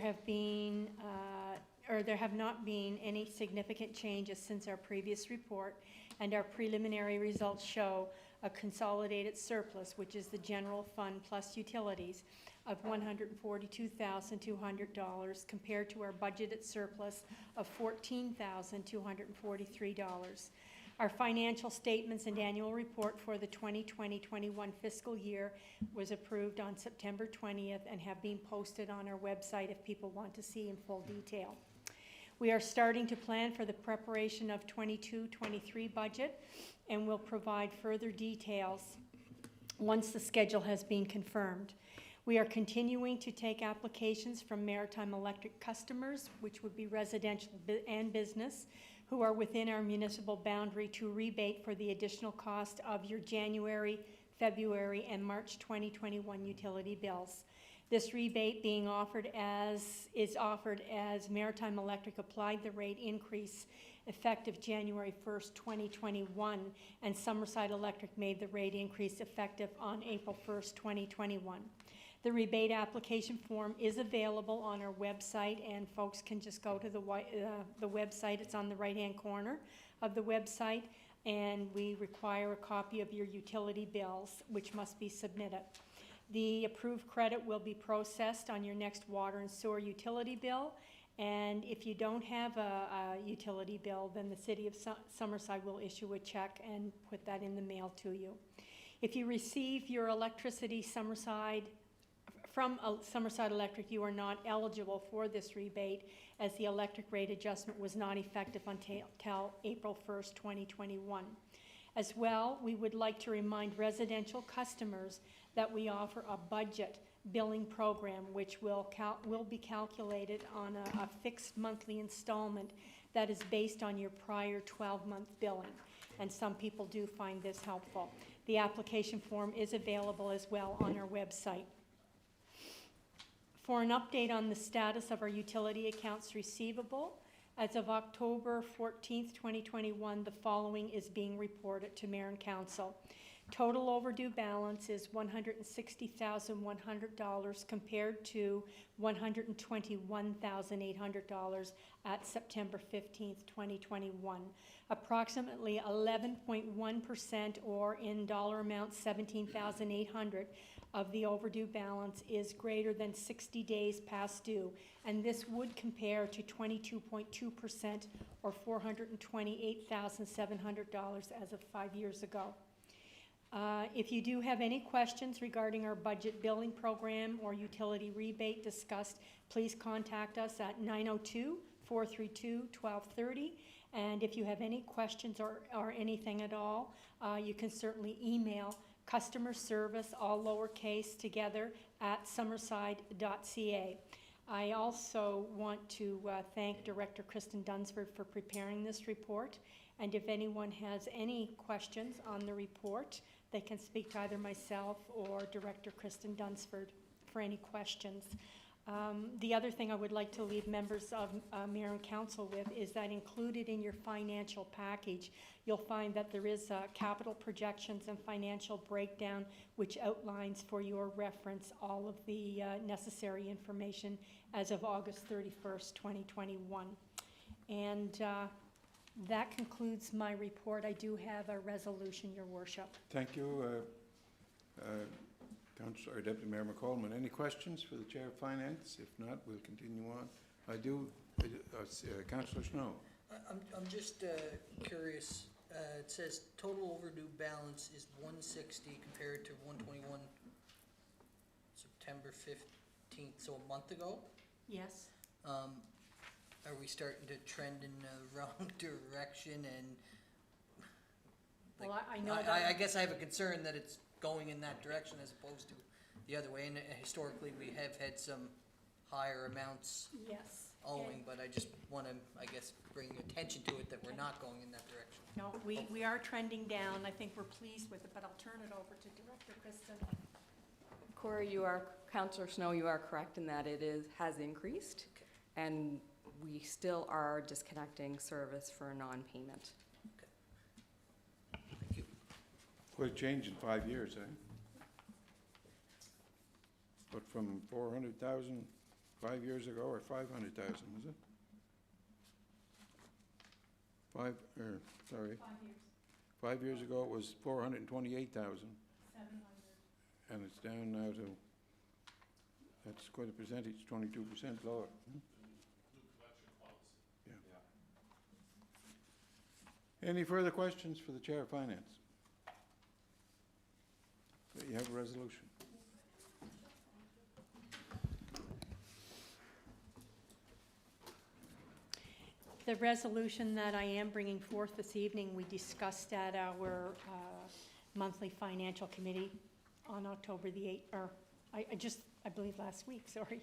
have not been any significant changes since our previous report, and our preliminary results show a consolidated surplus, which is the general fund plus utilities, of $142,200 compared to our budgeted surplus of $14,243. Our financial statements and annual report for the 2020-21 fiscal year was approved on September 20th and have been posted on our website if people want to see in full detail. We are starting to plan for the preparation of 22-23 budget, and will provide further details once the schedule has been confirmed. We are continuing to take applications from Maritime Electric customers, which would be residential and business, who are within our municipal boundary to rebate for the additional cost of your January, February, and March 2021 utility bills. This rebate being offered as Maritime Electric applied the rate increase effective January 1st, 2021, and Summerside Electric made the rate increase effective on April 1st, 2021. The rebate application form is available on our website, and folks can just go to the website. It's on the right-hand corner of the website, and we require a copy of your utility bills, which must be submitted. The approved credit will be processed on your next water and sewer utility bill, and if you don't have a utility bill, then the City of Summerside will issue a check and put that in the mail to you. If you receive your electricity from Summerside Electric, you are not eligible for this rebate, as the electric rate adjustment was not effective until April 1st, 2021. As well, we would like to remind residential customers that we offer a budget billing program, which will be calculated on a fixed monthly installment that is based on your prior 12-month billing, and some people do find this helpful. The application form is available as well on our website. For an update on the status of our utility accounts receivable, as of October 14th, 2021, the following is being reported to Mayor and Council. Total overdue balance is $160,100 compared to $121,800 at September 15th, 2021. Approximately 11.1%, or in dollar amount $17,800, of the overdue balance is greater than 60 days past due, and this would compare to 22.2%, or $428,700 as of 5 years ago. If you do have any questions regarding our budget billing program or utility rebate discussed, please contact us at 902-432-1230. And if you have any questions or anything at all, you can certainly email customer service, all lowercase together, at summerside.ca. I also want to thank Director Kristen Dunsford for preparing this report. And if anyone has any questions on the report, they can speak to either myself or Director Kristen Dunsford for any questions. The other thing I would like to leave members of Mayor and Council with is that included in your financial package, you'll find that there is capital projections and financial breakdown, which outlines for your reference all of the necessary information as of August 31st, 2021. And that concludes my report. I do have a resolution, Your Worship. Thank you, Councillor Deputy Mayor McCollum. Any questions for the Chair of Finance? If not, we'll continue on. Councillor Snow. I'm just curious. It says total overdue balance is 160 compared to 121 September 15th. 18th, so a month ago. Yes. Are we starting to trend in the wrong direction? And Well, I know that. I guess I have a concern that it's going in that direction as opposed to the other way. And historically, we have had some higher amounts Yes. owing, but I just want to, I guess, bring attention to it that we're not going in that direction. No, we are trending down. I think we're pleased with it, but I'll turn it over to Director Kristen. Corey, Councillor Snow, you are correct in that has increased, and we still are disconnecting service for non-payment. Thank you. Quite a change in 5 years, eh? But from 400,000 5 years ago, or 500,000, is it? 5 years. 5 years ago, it was 428,000, 700. and it's down now to, that's quite a percentage, 22% lower. Yeah. Any further questions for the Chair of Finance? So you have a resolution. The resolution that I am bringing forth this evening, we discussed at our monthly financial committee on October the 8th, or I believe last week, sorry.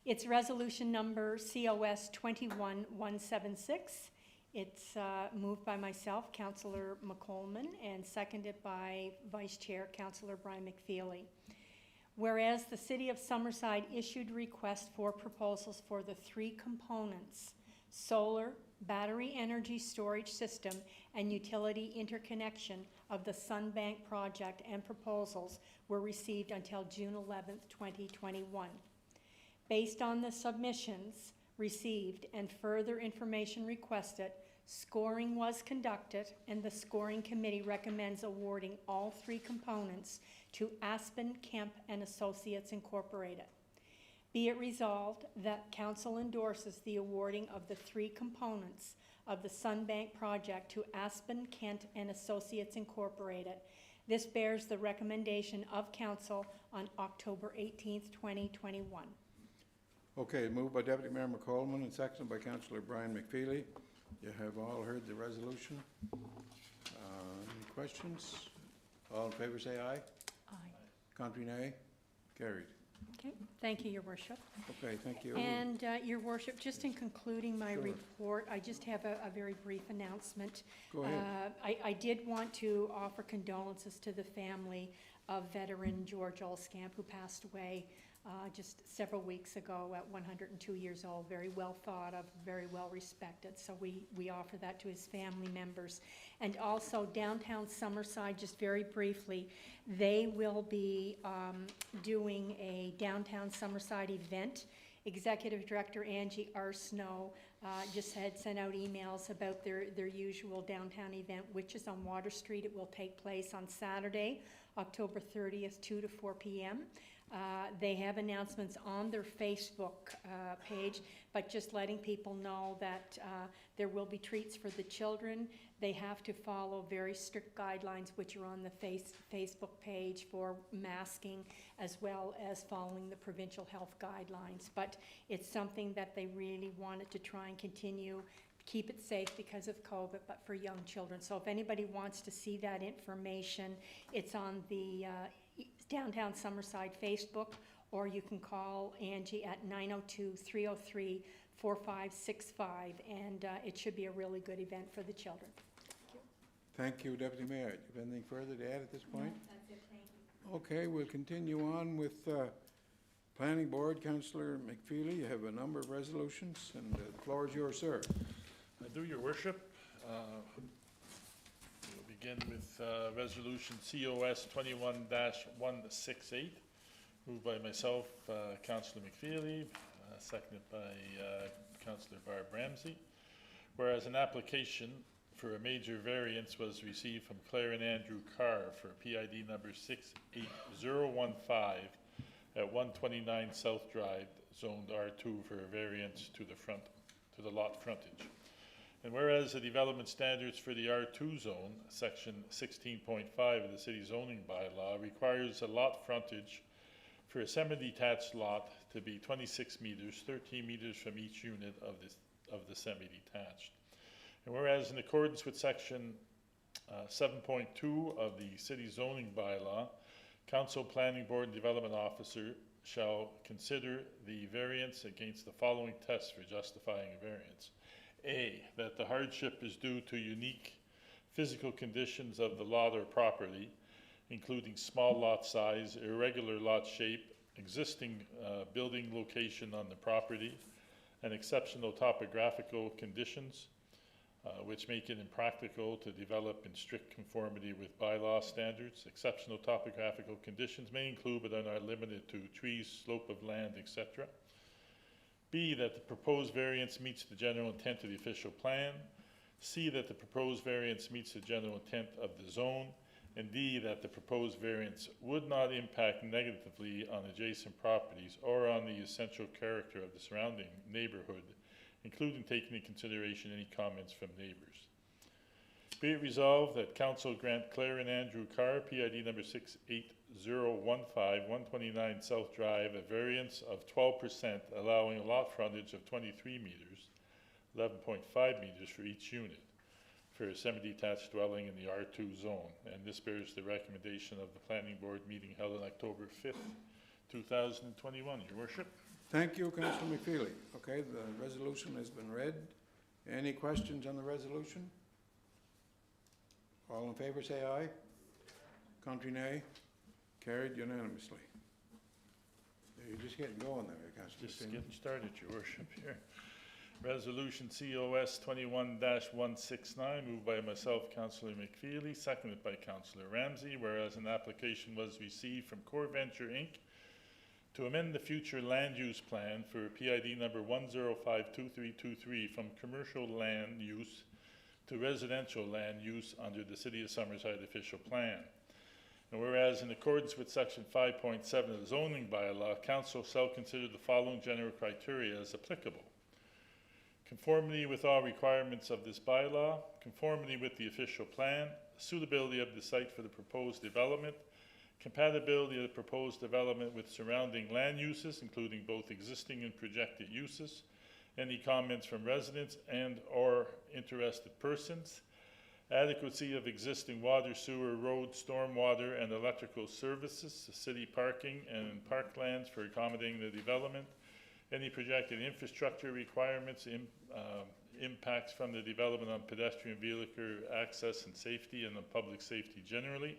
It's resolution number COS 21176. It's moved by myself, Councillor McColman, and seconded by Vice Chair, Councillor Brian McFeely. Whereas the City of Summerside issued requests for proposals for the 3 components, solar, battery energy storage system, and utility interconnection of the Sunbank project, and proposals were received until June 11th, 2021. Based on the submissions received and further information requested, scoring was conducted, and the scoring committee recommends awarding all 3 components to Aspen Kemp and Associates Incorporated. Be it resolved that Council endorses the awarding of the 3 components of the Sunbank project to Aspen Kent and Associates Incorporated. This bears the recommendation of Council on October 18th, 2021. Okay, moved by Deputy Mayor McColman and seconded by Councillor Brian McFeely. You have all heard the resolution. Any questions? All in favor say aye. Aye. Contrary nay? Carried. Okay, thank you, Your Worship. Okay, thank you. And Your Worship, just in concluding my Sure. report, I just have a very brief announcement. Go ahead. I did want to offer condolences to the family of veteran George Olskamp, who passed away just several weeks ago at 102 years old. Very well thought of, very well respected. So we offer that to his family members. And also downtown Summerside, just very briefly, they will be doing a downtown Summerside event. Executive Director Angie Arsenault just had sent out emails about their usual downtown event, which is on Water Street. It will take place on Saturday, October 30th, 2 to 4 p.m. They have announcements on their Facebook page, but just letting people know that there will be treats for the children. They have to follow very strict guidelines, which are on the Facebook page, for masking, as well as following the provincial health guidelines. But it's something that they really wanted to try and continue, keep it safe because of COVID, but for young children. So if anybody wants to see that information, it's on the Downtown Summerside Facebook, or you can call Angie at 902-303-4565, and it should be a really good event for the children. Thank you, Deputy Mayor. Do you have anything further to add at this point? That's it, thank you. Okay, we'll continue on with Planning Board. Councillor McFeely, you have a number of resolutions, and the floor is yours, sir. I do, Your Worship. We'll begin with Resolution COS 21-168, moved by myself, Councillor McFeely, seconded by Councillor Barb Ramsey. Whereas an application for a major variance was received from Claire and Andrew Carr for PID number 68015 at 129 South Drive, zoned R2, for a variance to the lot frontage. And whereas the development standards for the R2 zone, section 16.5 of the city zoning bylaw, requires a lot frontage for a semi-detached lot to be 26 meters, 13 meters from each unit of the semi-detached. And whereas in accordance with section 7.2 of the city zoning bylaw, council, planning board, and development officer shall consider the variance against the following tests for justifying a variance. A, that the hardship is due to unique physical conditions of the lot or property, including small lot size, irregular lot shape, existing building location on the property, and exceptional topographical conditions, which make it impractical to develop in strict conformity with bylaw standards. Exceptional topographical conditions may include, but are not limited to, trees, slope of land, etc. B, that the proposed variance meets the general intent of the official plan. C, that the proposed variance meets the general intent of the zone. And D, that the proposed variance would not impact negatively on adjacent properties or on the essential character of the surrounding neighborhood, including taking into consideration any comments from neighbors. Be it resolved that council grant Claire and Andrew Carr, PID number 68015, 129 South Drive, a variance of 12%, allowing a lot frontage of 23 meters, 11.5 meters for each unit, for a semi-detached dwelling in the R2 zone. And this bears the recommendation of the planning board meeting held on October 5th, 2021, Your Worship. Thank you, Councillor McFeely. Okay, the resolution has been read. Any questions on the resolution? All in favor, say aye. Contrary, nay. Carried unanimously. You're just getting going there, Councillor Just McFeely. getting started, Your Worship, here. Resolution COS 21-169, moved by myself, Councillor McFeely, seconded by Councillor Ramsey, whereas an application was received from Core Venture Inc. to amend the future land use plan for PID number 1052323 from commercial land use to residential land use under the City of Summerside official plan. And whereas in accordance with section 5.7 of the zoning bylaw, council shall consider the following general criteria as applicable: conformity with all requirements of this bylaw, conformity with the official plan, suitability of the site for the proposed development, compatibility of the proposed development with surrounding land uses, including both existing and projected uses, any comments from residents and or interested persons, adequacy of existing water, sewer, road, stormwater, and electrical services, city parking and parklands for accommodating the development, any projected infrastructure requirements, impacts from the development on pedestrian vehicular access and safety and on public safety generally,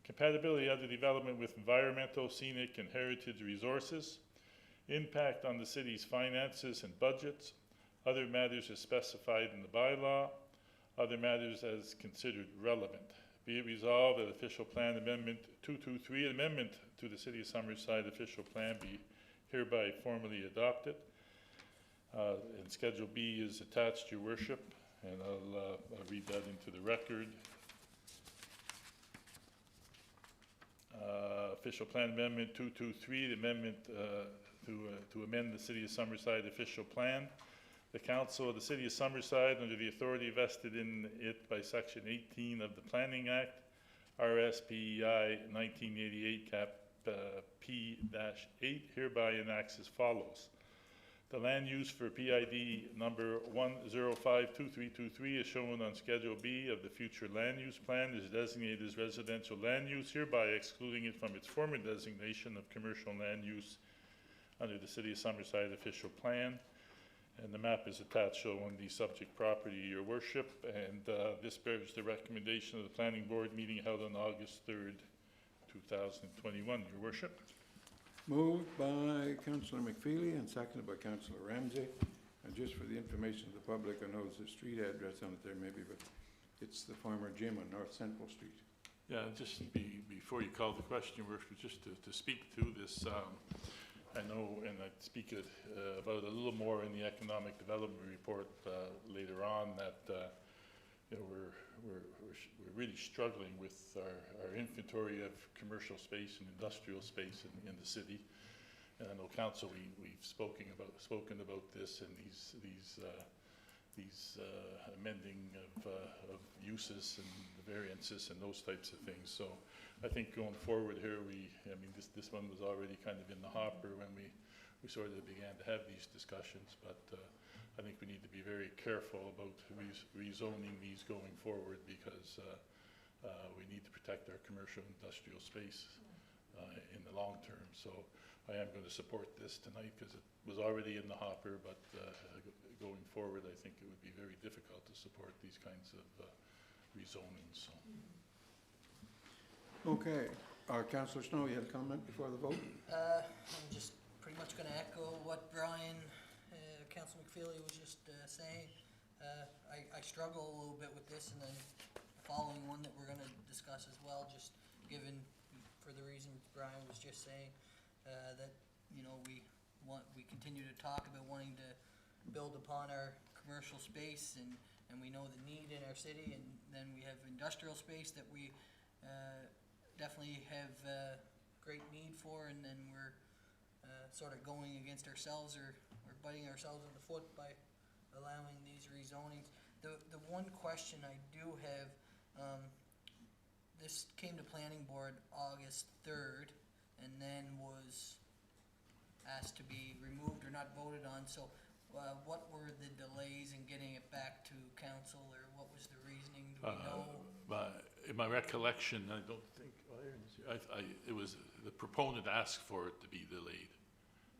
compatibility of the development with environmental, scenic, and heritage resources, impact on the city's finances and budgets, other matters as specified in the bylaw, other matters as considered relevant. Be it resolved that official plan amendment 223, an amendment to the City of Summerside official plan, be hereby formally adopted. And Schedule B is attached, Your Worship, and I'll read that into the record. Official Plan Amendment 223, the amendment to amend the City of Summerside official plan. The Council of the City of Summerside, under the authority vested in it by Section 18 of the Planning Act, RSPEI 1988, Cap P-8, hereby enacts as follows. The land use for PID number 1052323 is shown on Schedule B of the future land use plan is designated as residential land use, hereby excluding it from its former designation of commercial land use under the City of Summerside official plan. And the map is attached showing the subject property, Your Worship, and this bears the recommendation of the Planning Board meeting held on August 3rd, 2021, Your Worship. Moved by Councillor McFeely and seconded by Councillor Ramsey. And just for the information of the public, I know there's a street address on it there maybe, but it's the former gym on North Central Street. Yeah, just before you call the question, Your Worship, just to speak to this, I know, and I'd speak about it a little more in the economic development report later on, that you know, we're really struggling with our inventory of commercial space and industrial space in the city. And I know Council, we've spoken about this, and these these amending of uses and the variances and those types of things. So I think going forward here, this one was already kind of in the hopper when we sort of began to have these discussions, but I think we need to be very careful about rezoning these going forward, because we need to protect our commercial industrial space in the long term. So I am going to support this tonight because it was already in the hopper, but going forward, I think it would be very difficult to support these kinds of rezonings. So. Okay, Councillor Snow, you had a comment before the vote? I'm just pretty much gonna echo what Brian, Councilor McFeely was just saying. I struggle a little bit with this, and then the following one that we're gonna discuss as well, just given, for the reasons Brian was just saying, that, you know, we continue to talk about wanting to build upon our commercial space, and we know the need in our city, and then we have industrial space that we definitely have great need for, and then we're sort of going against ourselves, or biting ourselves in the foot by allowing these rezonings. The one question I do have, this came to planning board August 3rd, and then was asked to be removed or not voted on. So what were the delays in getting it back to council, or what was the reasoning? Do we know? In my recollection, I don't think, it was, the proponent asked for it to be delayed.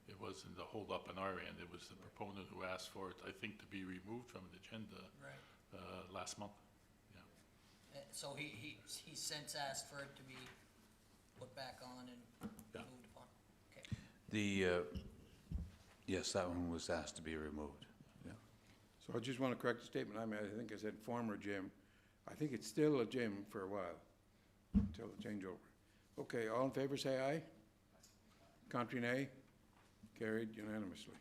It wasn't a hold up on our end, it was the proponent who asked for it, I think, to be removed from the agenda last month. Yeah. So he's since asked for it to be put back on and moved upon. Okay. Yes, that one was asked to be removed. Yeah. So I just want to correct the statement I made. I think I said former gym. I think it's still a gym for a while, until the changeover. Okay, all in favor say aye. Contrary nay. Carried unanimously.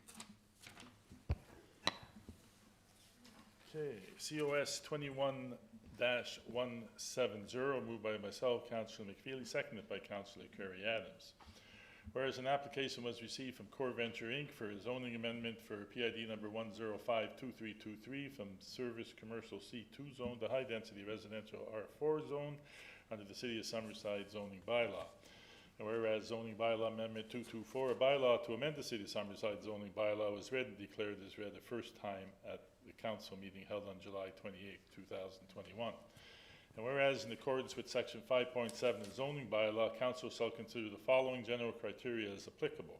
Okay, COS 21-170, moved by myself, Councillor McFeely, seconded by Councillor Kerry Adams. Whereas an application was received from Core Venture Inc. for a zoning amendment for PID number 1052323 from Service Commercial C2 zone to High Density Residential R4 zone under the City of Summerside zoning bylaw. And whereas zoning bylaw amendment 224, a bylaw to amend the City of Summerside zoning bylaw, was read and declared as read the first time at the council meeting held on July 28, 2021. And whereas in accordance with section 5.7 of the zoning bylaw, council shall consider the following general criteria as applicable: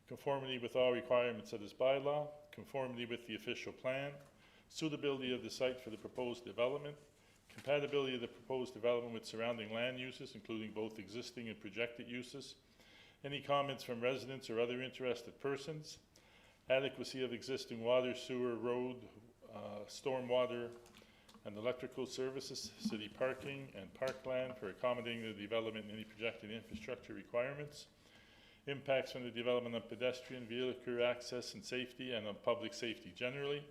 conformity with all requirements of this bylaw, conformity with the official plan, suitability of the site for the proposed development, compatibility of the proposed development with surrounding land uses, including both existing and projected uses, any comments from residents or other interested persons, adequacy of existing water, sewer, road, stormwater, and electrical services, city parking, and parkland for accommodating the development and any projected infrastructure requirements, impacts from the development of pedestrian, vehicular access and safety, and on public safety generally,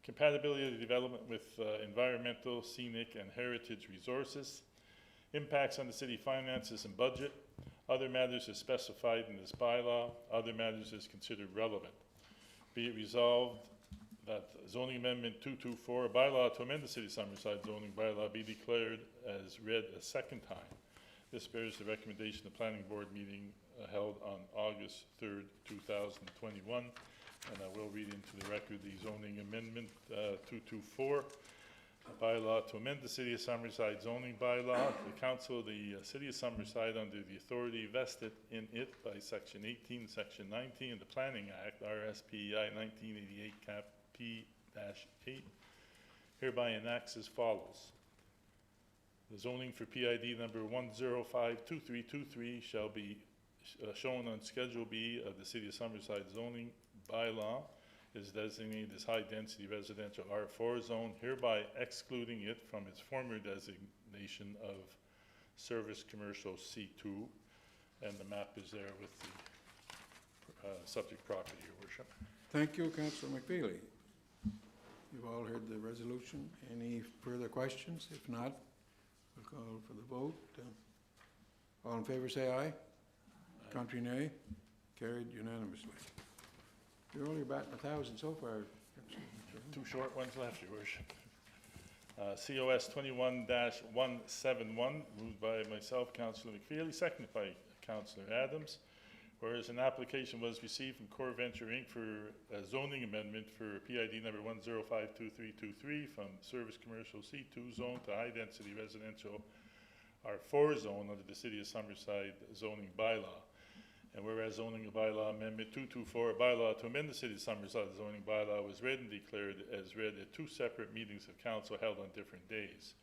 compatibility of the development with environmental, scenic, and heritage resources, impacts on the city finances and budget, other matters as specified in this bylaw, other matters as considered relevant. Be it resolved that zoning amendment 224, a bylaw to amend the City of Summerside zoning bylaw, be declared as read a second time. This bears the recommendation of the planning board meeting held on August 3rd, 2021. And I will read into the record the zoning amendment 224, a bylaw to amend the City of Summerside zoning bylaw. The Council of the City of Summerside, under the authority vested in it by Section 18, Section 19 of the Planning Act, RSPEI 1988, Cap P-8, hereby enacts as follows. The zoning for PID number 1052323 shall be shown on Schedule B of the City of Summerside zoning bylaw, is designated as high-density residential R4 zone, hereby excluding it from its former designation of Service Commercial C2, and the map is there with the subject property, Your Worship. Thank you, Councillor McFeely. You've all heard the resolution. Any further questions? If not, we'll call for the vote. All in favor say aye. Contrary nay. Carried unanimously. You're only batting 1,000 so far. Two short ones left, Your Worship. COS 21-171, moved by myself, Councillor McFeely, seconded by Councillor Adams. Whereas an application was received from Core Venture Inc. for a zoning amendment for PID number 1052323 from Service Commercial C2 zone to High Density Residential R4 zone under the City of Summerside zoning bylaw. And whereas zoning bylaw amendment 224, a bylaw to amend the City of Summerside zoning bylaw was read and declared as read at two separate meetings of council held on different days.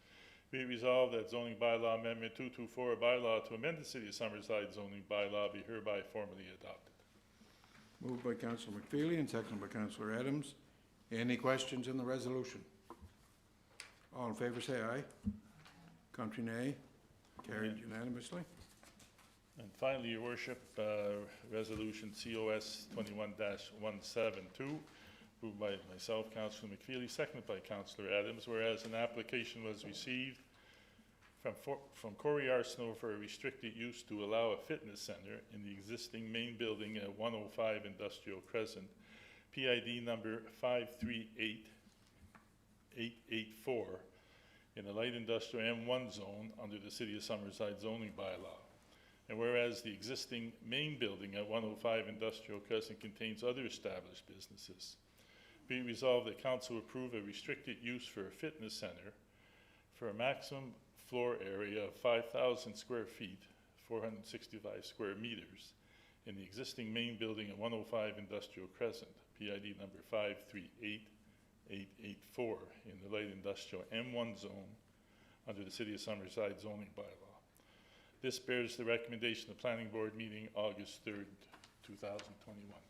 Be it resolved that zoning bylaw amendment 224, a bylaw to amend the City of Summerside zoning bylaw be hereby formally adopted. Moved by Councillor McFeely and seconded by Councillor Adams. Any questions on the resolution? All in favour say aye. Contrary nay. Carried unanimously. And finally, Your Worship, Resolution COS 21-172, moved by myself, Councillor McFeely, seconded by Councillor Adams, whereas an application was received from Corey Arsenault for a restricted use to allow a fitness center in the existing main building at 105 Industrial Crescent, PID number 538884, in the light industrial M1 zone under the City of Summerside zoning bylaw. And whereas the existing main building at 105 Industrial Crescent contains other established businesses, be it resolved that council approve a restricted use for a fitness center for a maximum floor area of 5,000 square feet, 465 square meters, in the existing main building at 105 Industrial Crescent, PID number 538884, in the light industrial M1 zone under the City of Summerside zoning bylaw. This bears the recommendation of the Planning Board meeting August 3rd, 2021.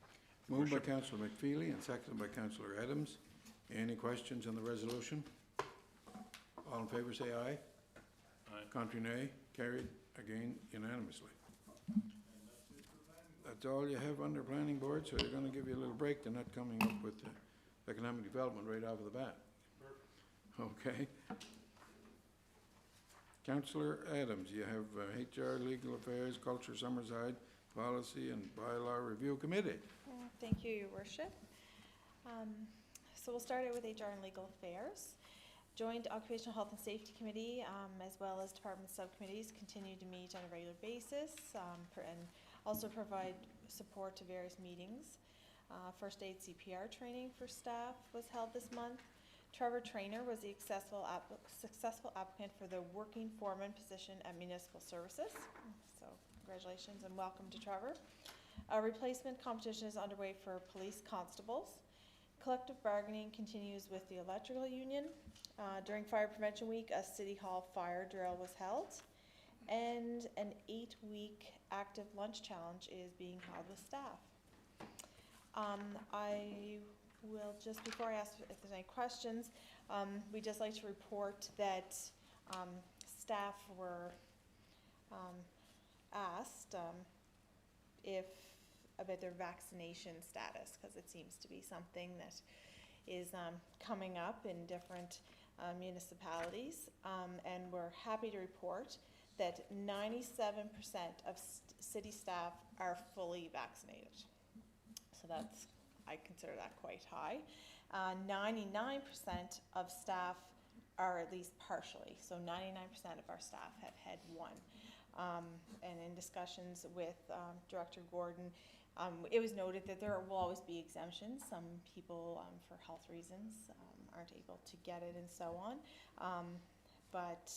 Moved by Councillor McFeely and seconded by Councillor Adams. Any questions on the resolution? All in favour say aye. Aye. Contrary nay. Carried again unanimously. That's all you have under Planning Board, so they're going to give you a little break. They're not coming up with economic development right off of the bat. Okay. Councillor Adams, you have HR, Legal Affairs, Culture, Summerside, Policy and Bylaw Review Committee. Thank you, Your Worship. So we'll start out with HR and Legal Affairs. Joint Occupational Health and Safety Committee, as well as department subcommittees, continue to meet on a regular basis and also provide support to various meetings. First aid CPR training for staff was held this month. Trevor Trainer was the successful applicant for the working foreman position at Municipal Services. So congratulations and welcome to Trevor. A replacement competition is underway for police constables. Collective bargaining continues with the electrical union. During Fire Prevention Week, a City Hall fire drill was held. And an 8-week active lunch challenge is being held with staff. I will, just before I ask if there's any questions, we'd just like to report that staff were asked about their vaccination status, because it seems to be something that is coming up in different municipalities, and we're happy to report that 97% of city staff are fully vaccinated. So that's, I consider that quite high. 99% of staff are at least partially, so 99% of our staff have had one. And in discussions with Director Gordon, it was noted that there will always be exemptions. Some people, for health reasons, aren't able to get it and so on. But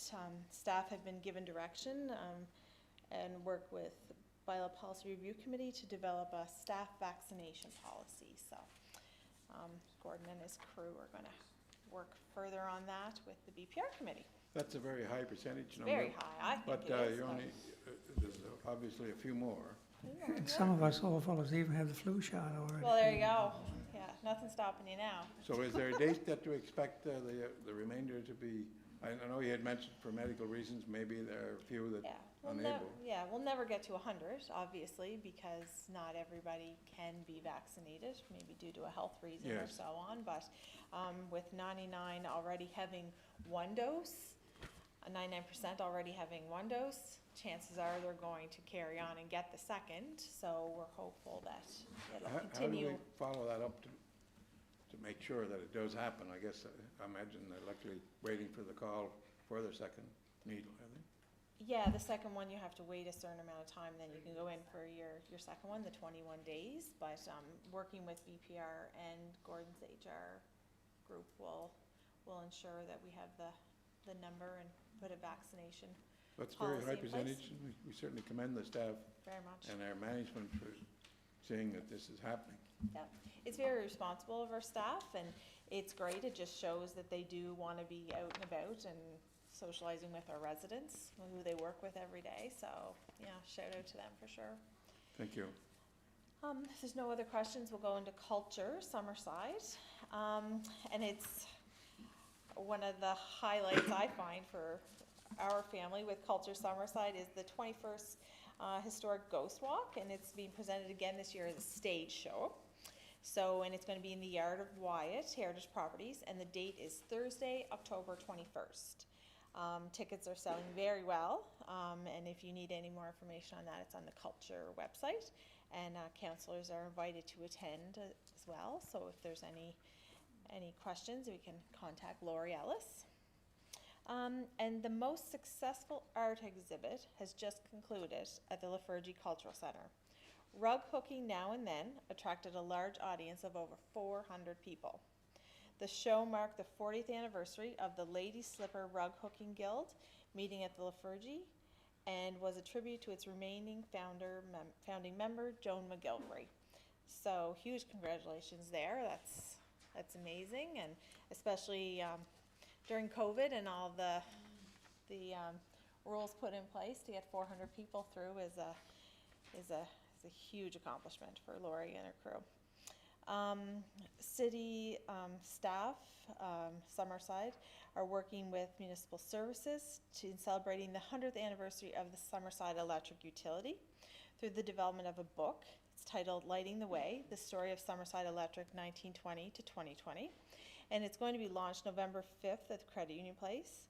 staff have been given direction and work with Bylaw Policy Review Committee to develop a staff vaccination policy. So Gordon and his crew are going to work further on that with the BPR committee. That's a very high percentage number. Very high, I think But it is. you only, there's obviously a few more. And some of us old fellows even have the flu shot already. Well, there you go. Yeah, nothing's stopping you now. So is there a date that you expect the remainder to be? I know you had mentioned for medical reasons, maybe there are a few that Yeah, we'll never get to 100, obviously, because not everybody can be vaccinated, maybe due to a health reason or Yes. so on. But with 99 already having one dose, 99% already having one dose, chances are they're going to carry on and get the second. So we're hopeful that it'll How do continue. we follow that up to to make sure that it does happen. I guess, I imagine they're luckily waiting for the call for their second needle, are they? Yeah, the second one, you have to wait a certain amount of time, then you can go in for your second one, the 21 days. But working with BPR and Gordon's HR group will ensure that we have the number and put a vaccination That's a very high policy in place. percentage, and we certainly commend the staff very much. and our management for seeing that this is happening. Yeah, it's very responsible of our staff, and it's great. It just shows that they do want to be out and about and socializing with our residents, who they work with every day. So, yeah, shout out to them for sure. Thank you. If there's no other questions, we'll go into culture, Summerside. And it's one of the highlights I find for our family with Culture Summerside is the 21st Historic Ghost Walk, and it's being presented again this year as a stage show. So, and it's going to be in the yard of Wyatt Heritage Properties, and the date is Thursday, October 21st. Tickets are selling very well, and if you need any more information on that, it's on the Culture website, and councillors are invited to attend as well. So if there's any questions, we can contact Lori Ellis. And the most successful art exhibit has just concluded at the Lafergie Cultural Centre. Rug hooking now and then attracted a large audience of over 400 people. The show marked the 40th anniversary of the Lady Slipper Rug Hooking Guild meeting at the Lafergie, and was a tribute to its remaining founding member, Joan McGilvery. So huge congratulations there. That's amazing, and especially during COVID and all the rules put in place to get 400 people through is a huge accomplishment for Lori and her crew. City staff, Summerside, are working with municipal services to celebrating the 100th anniversary of the Summerside Electric Utility through the development of a book. It's titled Lighting the Way, The Story of Summerside Electric 1920 to 2020. And it's going to be launched November 5th at the Credit Union Place.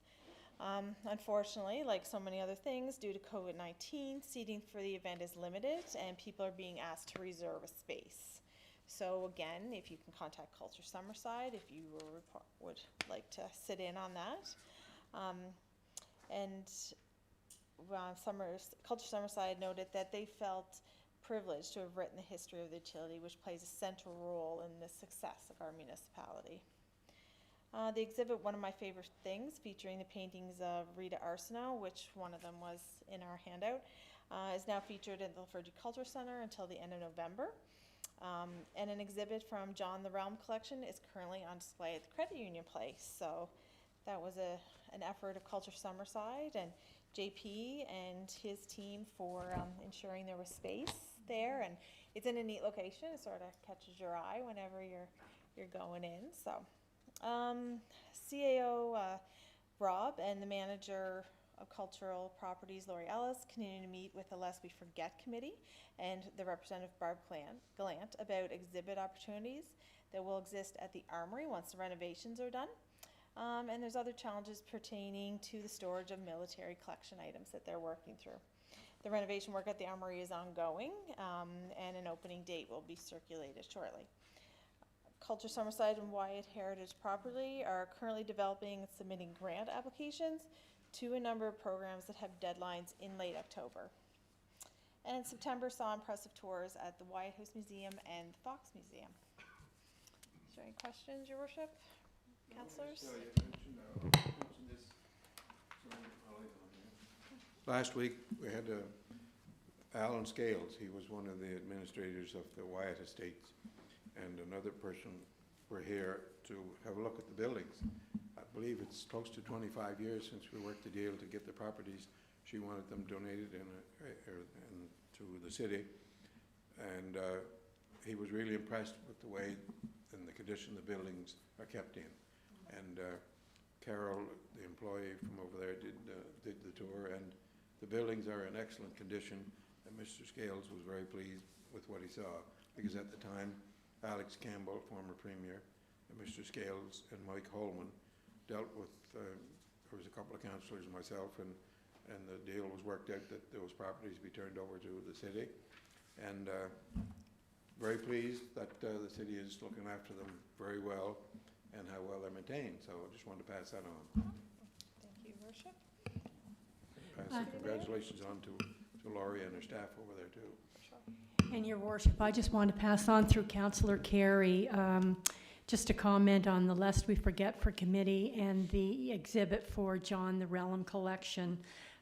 Unfortunately, like so many other things, due to COVID-19, seating for the event is limited and people are being asked to reserve a space. So again, if you can contact Culture Summerside if you would like to sit in on that. Culture Summerside noted that they felt privileged to have written the history of the utility, which plays a central role in the success of our municipality. The exhibit, One of My Favorite Things, featuring the paintings of Rita Arsenault, which one of them was in our handout, is now featured at the Lafergie Culture Centre until the end of November. And an exhibit from John the Realm collection is currently on display at the Credit Union Place. So that was an effort of Culture Summerside and JP and his team for ensuring there was space there. And it's in a neat location. It sort of catches your eye whenever you're going in. So CAO Rob and the manager of Cultural Properties, Lori Ellis, continue to meet with the Lest We Forget Committee and the representative Barb Gallant about exhibit opportunities that will exist at the Armory once the renovations are done. And there's other challenges pertaining to the storage of military collection items that they're working through. The renovation work at the Armory is ongoing, and an opening date will be circulated shortly. Culture Summerside and Wyatt Heritage Property are currently developing and submitting grant applications to a number of programs that have deadlines in late October. And September saw impressive tours at the Wyatt House Museum and the Fox Museum. Is there any questions, Your Worship? Councillors? Last week, we had Alan Scales. He was one of the administrators of the Wyatt Estates, and another person were here to have a look at the buildings. I believe it's close to 25 years since we worked a deal to get the properties. She wanted them donated to the city, and he was really impressed with the way and the condition the buildings are kept in. And Carol, the employee from over there, did the tour, and the buildings are in excellent condition. And Mr. Scales was very pleased with what he saw, because at the time, Alex Campbell, former premier, and Mr. Scales and Mike Holman dealt with, there was a couple of councillors and myself, and the deal was worked out that those properties be turned over to the city. And very pleased that the city is looking after them very well and how well they're maintained. So I just wanted to pass that on. Thank you, Your Worship. Pass the congratulations on to Laurie and her staff over there too. And Your Worship, I just want to pass on through Councillor Carey, just a comment on the Lest We Forget for Committee and the exhibit for John the Relum collection.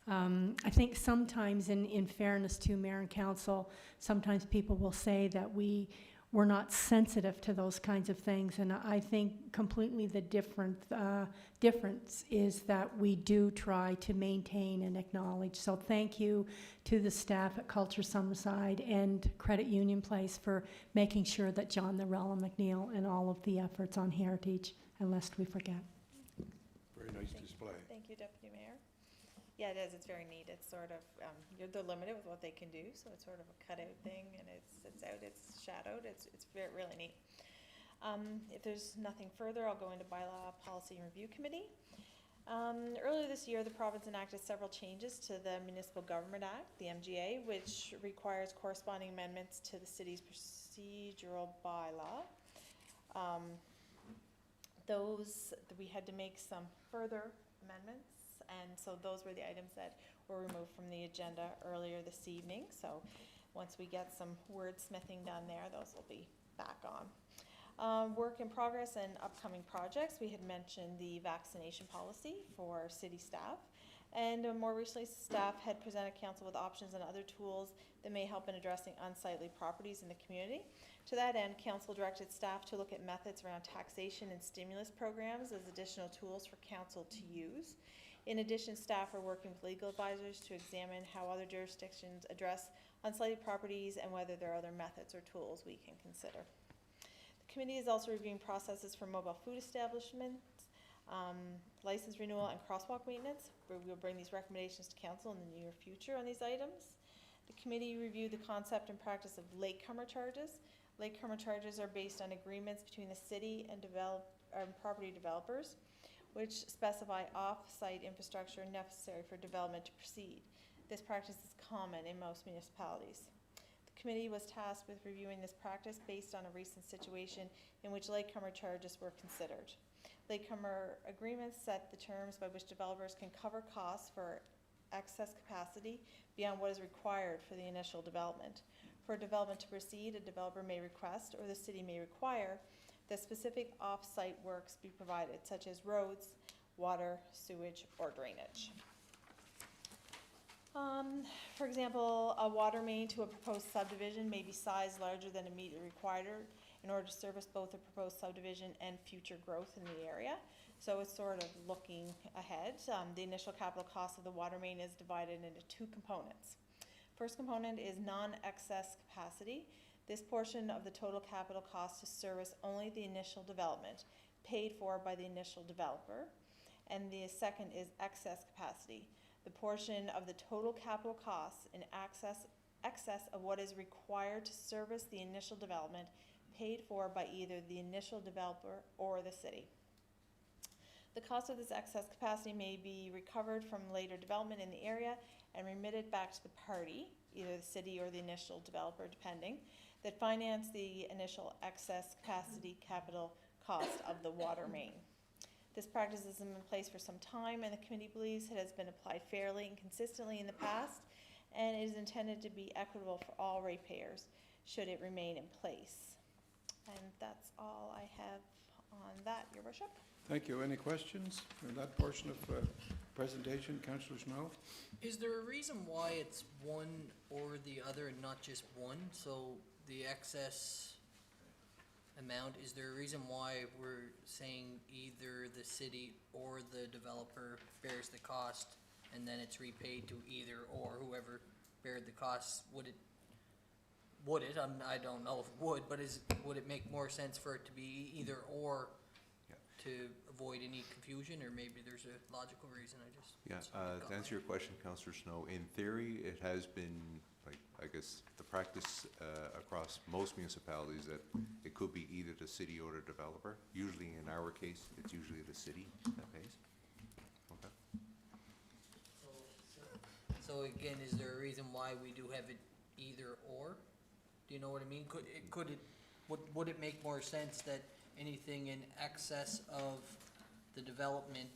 I think sometimes, in fairness to Mayor and Council, sometimes people will say that we're not sensitive to those kinds of things, and I think completely the difference is that we do try to maintain and acknowledge. So thank you to the staff at Culture Summerside and Credit Union Place for making sure that John the Relum McNeil and all of the efforts on heritage, and lest we forget. Very nice display. Thank you, Deputy Mayor. Yeah, it is. It's very neat. It's sort of, they're limited with what they can do, so it's sort of a cutout thing, and it's out, it's shadowed. It's really neat. If there's nothing further, I'll go into Bylaw Policy and Review Committee. Earlier this year, the province enacted several changes to the Municipal Government Act, the MGA, which requires corresponding amendments to the city's procedural bylaw. We had to make some further amendments, and so those were the items that were removed from the agenda earlier this evening. So once we get some wordsmithing done there, those will be back on. Work in progress and upcoming projects. We had mentioned the vaccination policy for city staff. And more recently, staff had presented council with options and other tools that may help in addressing unsightly properties in the community. To that end, council directed staff to look at methods around taxation and stimulus programs as additional tools for council to use. In addition, staff are working with legal advisors to examine how other jurisdictions address unsightly properties and whether there are other methods or tools we can consider. The committee is also reviewing processes for mobile food establishments, license renewal, and crosswalk maintenance. We'll bring these recommendations to council in the near future on these items. The committee reviewed the concept and practice of latecomer charges. Latecomer charges are based on agreements between the city and property developers, which specify off-site infrastructure necessary for development to proceed. This practice is common in most municipalities. The committee was tasked with reviewing this practice based on a recent situation in which latecomer charges were considered. Latecomer agreements set the terms by which developers can cover costs for excess capacity beyond what is required for the initial development. For a development to proceed, a developer may request, or the city may require, that specific off-site works be provided, such as roads, water, sewage, or drainage. For example, a water main to a proposed subdivision may be sized larger than immediately required in order to service both the proposed subdivision and future growth in the area. So it's sort of looking ahead. The initial capital cost of the water main is divided into two components. First component is non-excess capacity. This portion of the total capital cost to service only the initial development, paid for by the initial developer. And the second is excess capacity, the portion of the total capital costs in excess of what is required to service the initial development, paid for by either the initial developer or the city. The cost of this excess capacity may be recovered from later development in the area and remitted back to the party, either the city or the initial developer, depending, that finance the initial excess capacity capital cost of the water main. This practice has been in place for some time, and the committee believes it has been applied fairly and consistently in the past, and it is intended to be equitable for all ratepayers should it remain in place. And that's all I have on that, Your Worship. Thank you. Any questions in that portion of presentation, Councillor Snow? Is there a reason why it's one or the other and not just one? So the excess amount, is there a reason why we're saying either the city or the developer bears the cost and then it's repaid to either or whoever bared the costs? Would it, I don't know if it would, but would it make more sense for it to be either or to avoid any confusion, or maybe there's a logical reason? To answer your question, Councillor Snow, in theory, it has been, like, I guess, the practice across most municipalities that it could be either the city or the developer. Usually, in our case, it's usually the city that pays. Okay. So again, is there a reason why we do have it either or? Do you know what I mean? Would it make more sense that anything in excess of the development,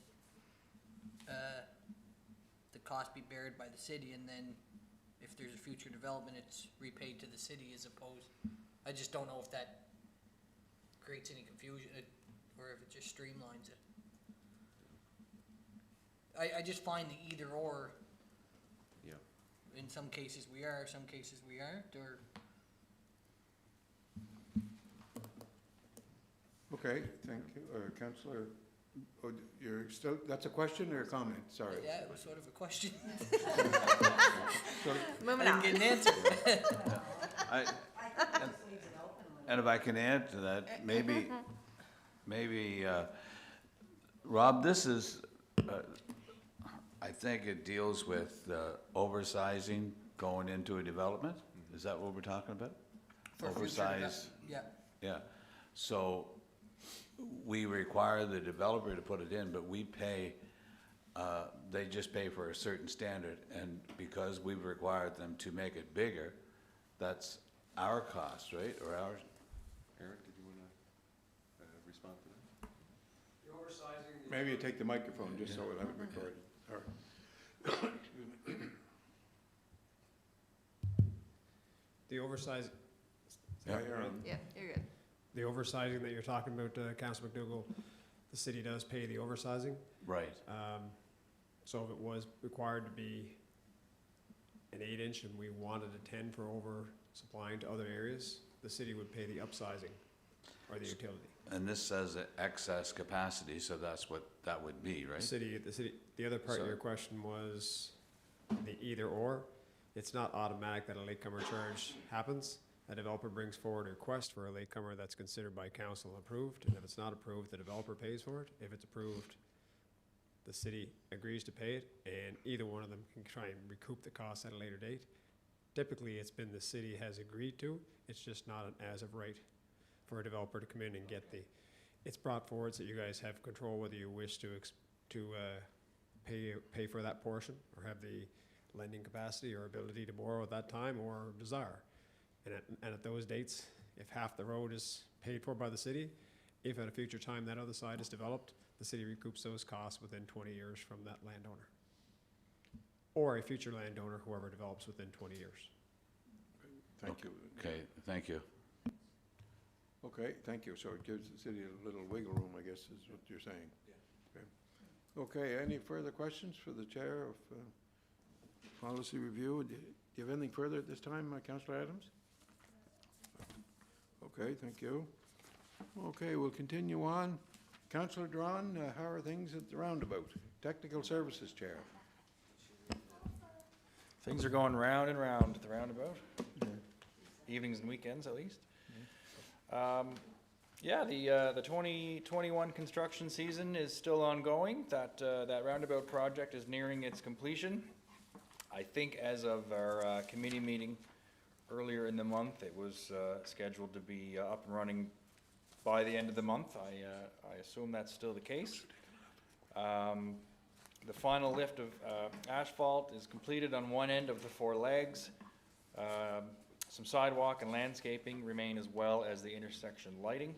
the cost be bared by the city, and then if there's a future development, it's repaid to the city as opposed, I just don't know if that creates any confusion, or if it just streamlines it. I just find the either or, Yeah. in some cases we are, some cases we aren't, or, Okay, thank you. Councillor, oh, you're still, that's a question or a comment? Sorry. yeah, it was sort of a question. So- Moving I on. didn't get an answer. And if I can add to that, maybe, Rob, this is, I think it deals with oversizing going into a development. Is that what we're talking about? For future Oversize, Yeah, yeah. So we require the developer to put it in, but we pay, they just pay for a certain standard. And because we've required them to make it bigger, that's our cost, right, or ours? Eric, did you want to respond to that? Maybe you take the microphone, just so we'll have it recorded. All right. The oversize, Yeah, you're on. Yeah, you're good. the oversizing that you're talking about, Councilor McDougall, the city does pay the oversizing. Right. So if it was required to be an 8-inch and we wanted a 10 for over supplying to other areas, the city would pay the upsizing or the utility. And this says excess capacity, so that's what that would be, right? The other part of So- your question was the either or. It's not automatic that a latecomer charge happens. A developer brings forward a request for a latecomer that's considered by council and approved, and if it's not approved, the developer pays for it. If it's approved, the city agrees to pay it, and either one of them can try and recoup the cost at a later date. Typically, it's been the city has agreed to, it's just not an as of right for a developer to come in and get it's brought forward so you guys have control whether you wish to pay for that portion or have the lending capacity or ability to borrow at that time or desire. And at those dates, if half the road is paid for by the city, if at a future time that other side is developed, the city recoups those costs within 20 years from that landowner. Or a future landowner, whoever develops within 20 years. Thank you. Okay, thank you. Okay, thank you. So it gives the city a little wiggle room, I guess, is what you're saying. Yeah. Okay, any further questions for the chair of policy review? Do you have anything further at this time, Councillor Adams? Okay, thank you. Okay, we'll continue on. Councillor Drawn, how are things at the roundabout? Technical Services Chair. Things are going round and round at the roundabout, evenings and weekends at least. Yeah, the 2021 construction season is still ongoing. That roundabout project is nearing its completion. I think as of our committee meeting earlier in the month, it was scheduled to be up and running by the end of the month. I assume that's still the case. The final lift of asphalt is completed on one end of the 4 legs. Some sidewalk and landscaping remain, as well as the intersection lighting.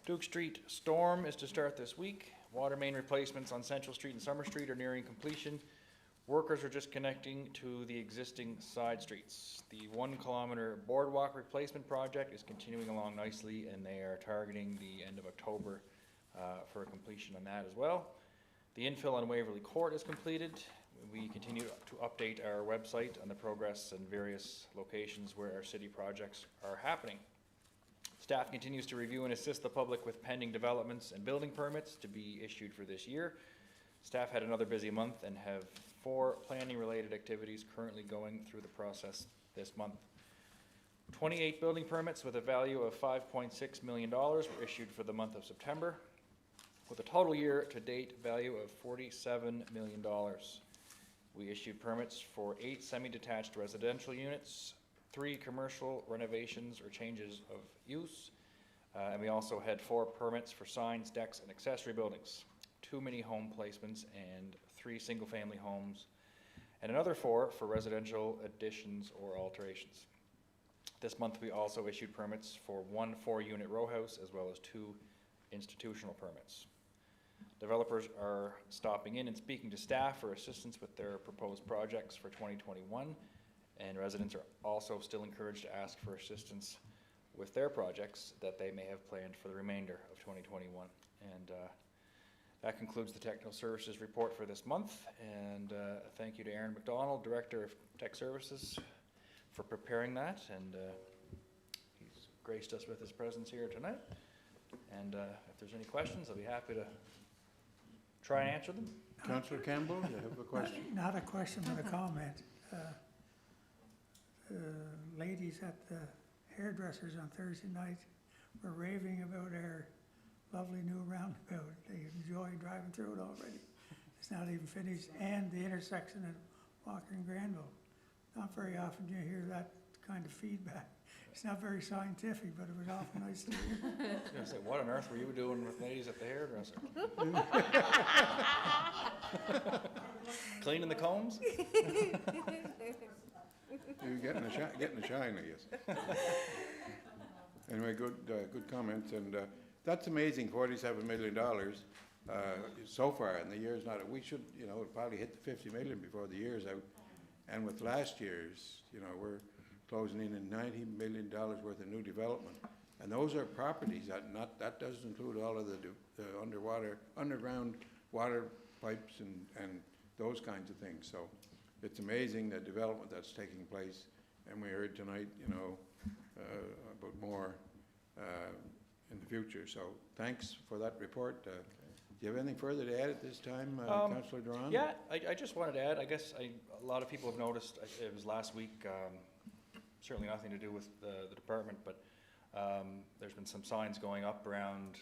Duke Street Storm is to start this week. Water main replacements on Central Street and Summer Street are nearing completion. Workers are just connecting to the existing side streets. The 1-kilometer boardwalk replacement project is continuing along nicely, and they are targeting the end of October for completion on that as well. The infill on Waverly Court is completed. We continue to update our website on the progress and various locations where our city projects are happening. Staff continues to review and assist the public with pending developments and building permits to be issued for this year. Staff had another busy month and have 4 planning-related activities currently going through the process this month. 28 building permits with a value of $5.6 million were issued for the month of September, with a total year-to-date value of $47 million. We issued permits for 8 semi-detached residential units, 3 commercial renovations or changes of use, and we also had 4 permits for signs, decks, and accessory buildings, 2 mini home placements, and 3 single-family homes, and another 4 for residential additions or alterations. This month, we also issued permits for 1 4-unit row house as well as 2 institutional permits. Developers are stopping in and speaking to staff for assistance with their proposed projects for 2021, and residents are also still encouraged to ask for assistance with their projects that they may have planned for the remainder of 2021. And that concludes the technical services report for this month, and thank you to Aaron McDonald, Director of Tech Services, for preparing that, and he's graced us with his presence here tonight. And if there's any questions, I'll be happy to try and answer them. Councillor Campbell, you have a question? Not a question, but a comment. Ladies at the hairdressers on Thursday night were raving about our lovely new roundabout. They enjoy driving through it already. It's not even finished, and the intersection at Walker and Granville. Not very often do you hear that kind of feedback. It's not very scientific, but it was awful nice to hear. I was gonna say, what on earth were you doing with ladies at the hairdresser? Cleaning the combs? You're getting a shine, I guess. Anyway, good comments, and that's amazing, $47 million so far, and the year's not, we should, it'll probably hit the 50 million before the year's out. And with last year's, we're closing in at $90 million worth of new development. And those are properties, that doesn't include all of the underground water pipes and those kinds of things. So it's amazing the development that's taking place. And we heard tonight, about more in the future. So thanks for that report. Do you have anything further to add at this time, Councillor Duran? Yeah, I just wanted to add, I guess a lot of people have noticed, it was last week, certainly nothing to do with the department, but there's been some signs going up around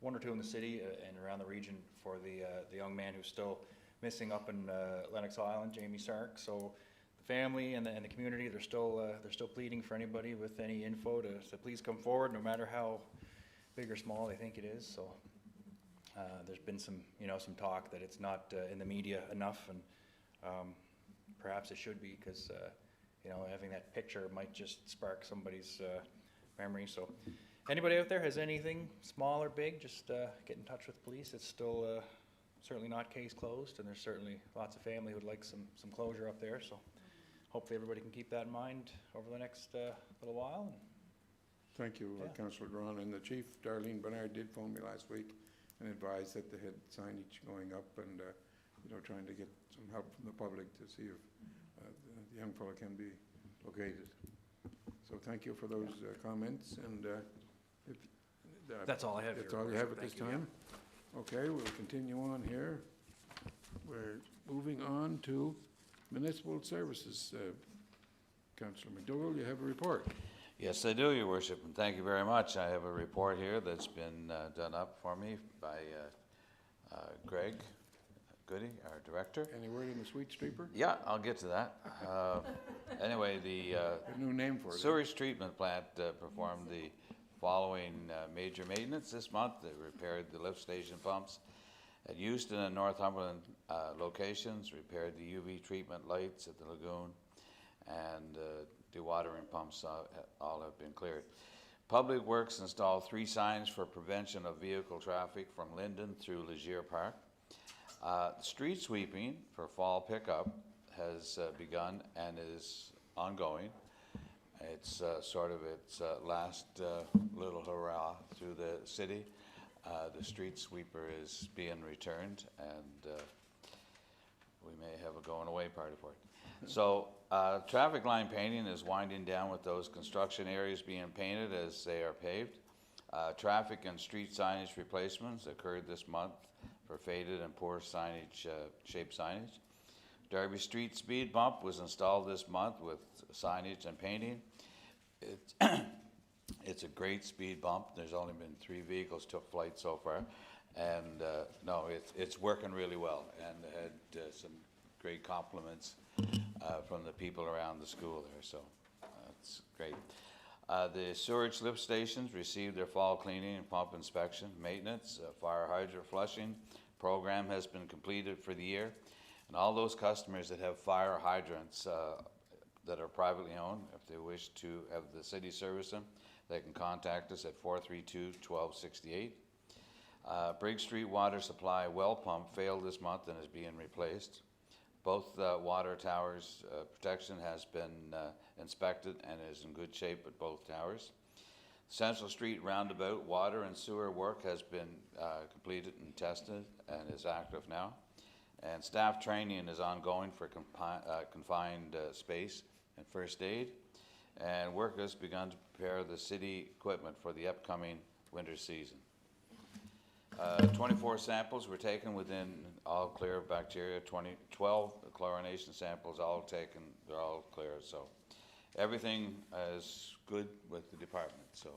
1 or 2 in the city and around the region for the young man who's still missing up in Lennox Island, Jamie Sark. So the family and the community, they're still pleading for anybody with any info to please come forward, no matter how big or small they think it is. So there's been some talk that it's not in the media enough, and perhaps it should be, because having that picture might just spark somebody's memory. So anybody out there has anything small or big, just get in touch with police. It's still certainly not case closed, and there's certainly lots of family who would like some closure up there. So hopefully everybody can keep that in mind over the next little while. Thank you, Yeah. Councillor Duran. And the Chief, Darlene Bernard, did phone me last week and advised that they had signage going up and, trying to get some help from the public to see if the young fellow can be located. So thank you for those comments, and That's all I have. that's Your all you have Worship. at this Thank you, yeah. time? Okay, we'll continue on here. We're moving on to municipal services. Councillor McDougall, you have a report. Yes, I do, Your Worship, and thank you very much. I have a report here that's been done up for me by Greg Goody, our director. Any word on the sweet streeper? Yeah, I'll get to that. Anyway, the A new name for it. sewage treatment plant performed the following major maintenance this month. They repaired the lift station pumps at Euston and Northumberland locations, repaired the UV treatment lights at the lagoon, and dewatering pumps all have been cleared. Public Works installed 3 signs for prevention of vehicle traffic from Linden through Legier Park. Street sweeping for fall pickup has begun and is ongoing. It's sort of its last little hurrah through the city. The street sweeper is being returned, and we may have a going away party for it. So traffic line painting is winding down with those construction areas being painted as they are paved. Traffic and street signage replacements occurred this month for faded and poor signage, shape signage. Derby Street speed bump was installed this month with signage and painting. It's a great speed bump. There's only been 3 vehicles took flight so far, and no, it's working really well, and had some great compliments from the people around the school there, so that's great. The sewage lift stations received their fall cleaning and pump inspection, maintenance, fire hydrant flushing program has been completed for the year, and all those customers that have fire hydrants, that are privately owned. If they wish to have the city service them, they can contact us at 432-1268. Briggs Street water supply well pump failed this month and is being replaced. Both water towers protection has been inspected and is in good shape at both towers. Central Street roundabout water and sewer work has been completed and tested and is active now. And staff training is ongoing for confined space and first aid. And work has begun to prepare the city equipment for the upcoming winter season. 24 samples were taken within all clear of bacteria, 12 chlorination samples all taken, they're all clear. So everything is good with the department. So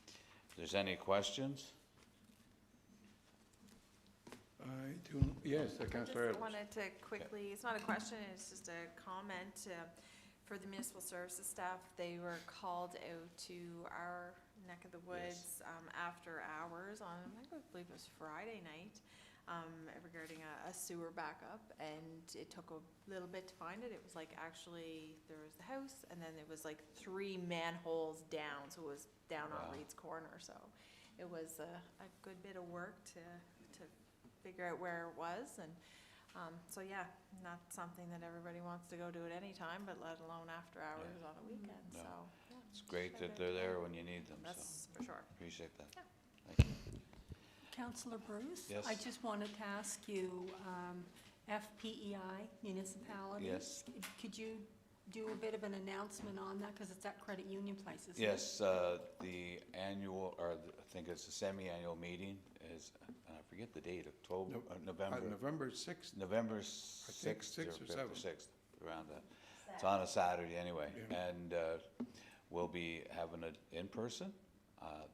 if there's any questions? I do, yes, Councillor Just Ellis. wanted to quickly, it's not a question, it's just a comment for the municipal services staff. They were called out to our neck of the woods after hours on, I believe it was Friday night, regarding a sewer backup, and it took a little bit to find it. It was like, actually, there was the house, and then it was like 3 manholes down, so it was down on Wow. Reed's Corner. So it was a good bit of work to figure out where it was, and so yeah, not something that everybody wants to go do at any time, but let alone after hours on a weekend. No. So yeah, It's great that they're there when you need them, so that's for sure. appreciate that. Yeah. Thank you. Councillor Bruce? Yes. I just wanted to ask you, FPEI municipalities. Yes. Could you do a bit of an announcement on that, because it's at Credit Union Place, isn't it? Yes, the annual, or I think it's the semi-annual meeting is, I forget the date, October, November. November 6th. November think 6th 6th or 7th. 6th, around that. It's on a Saturday anyway, Yeah. and we'll be having it in person.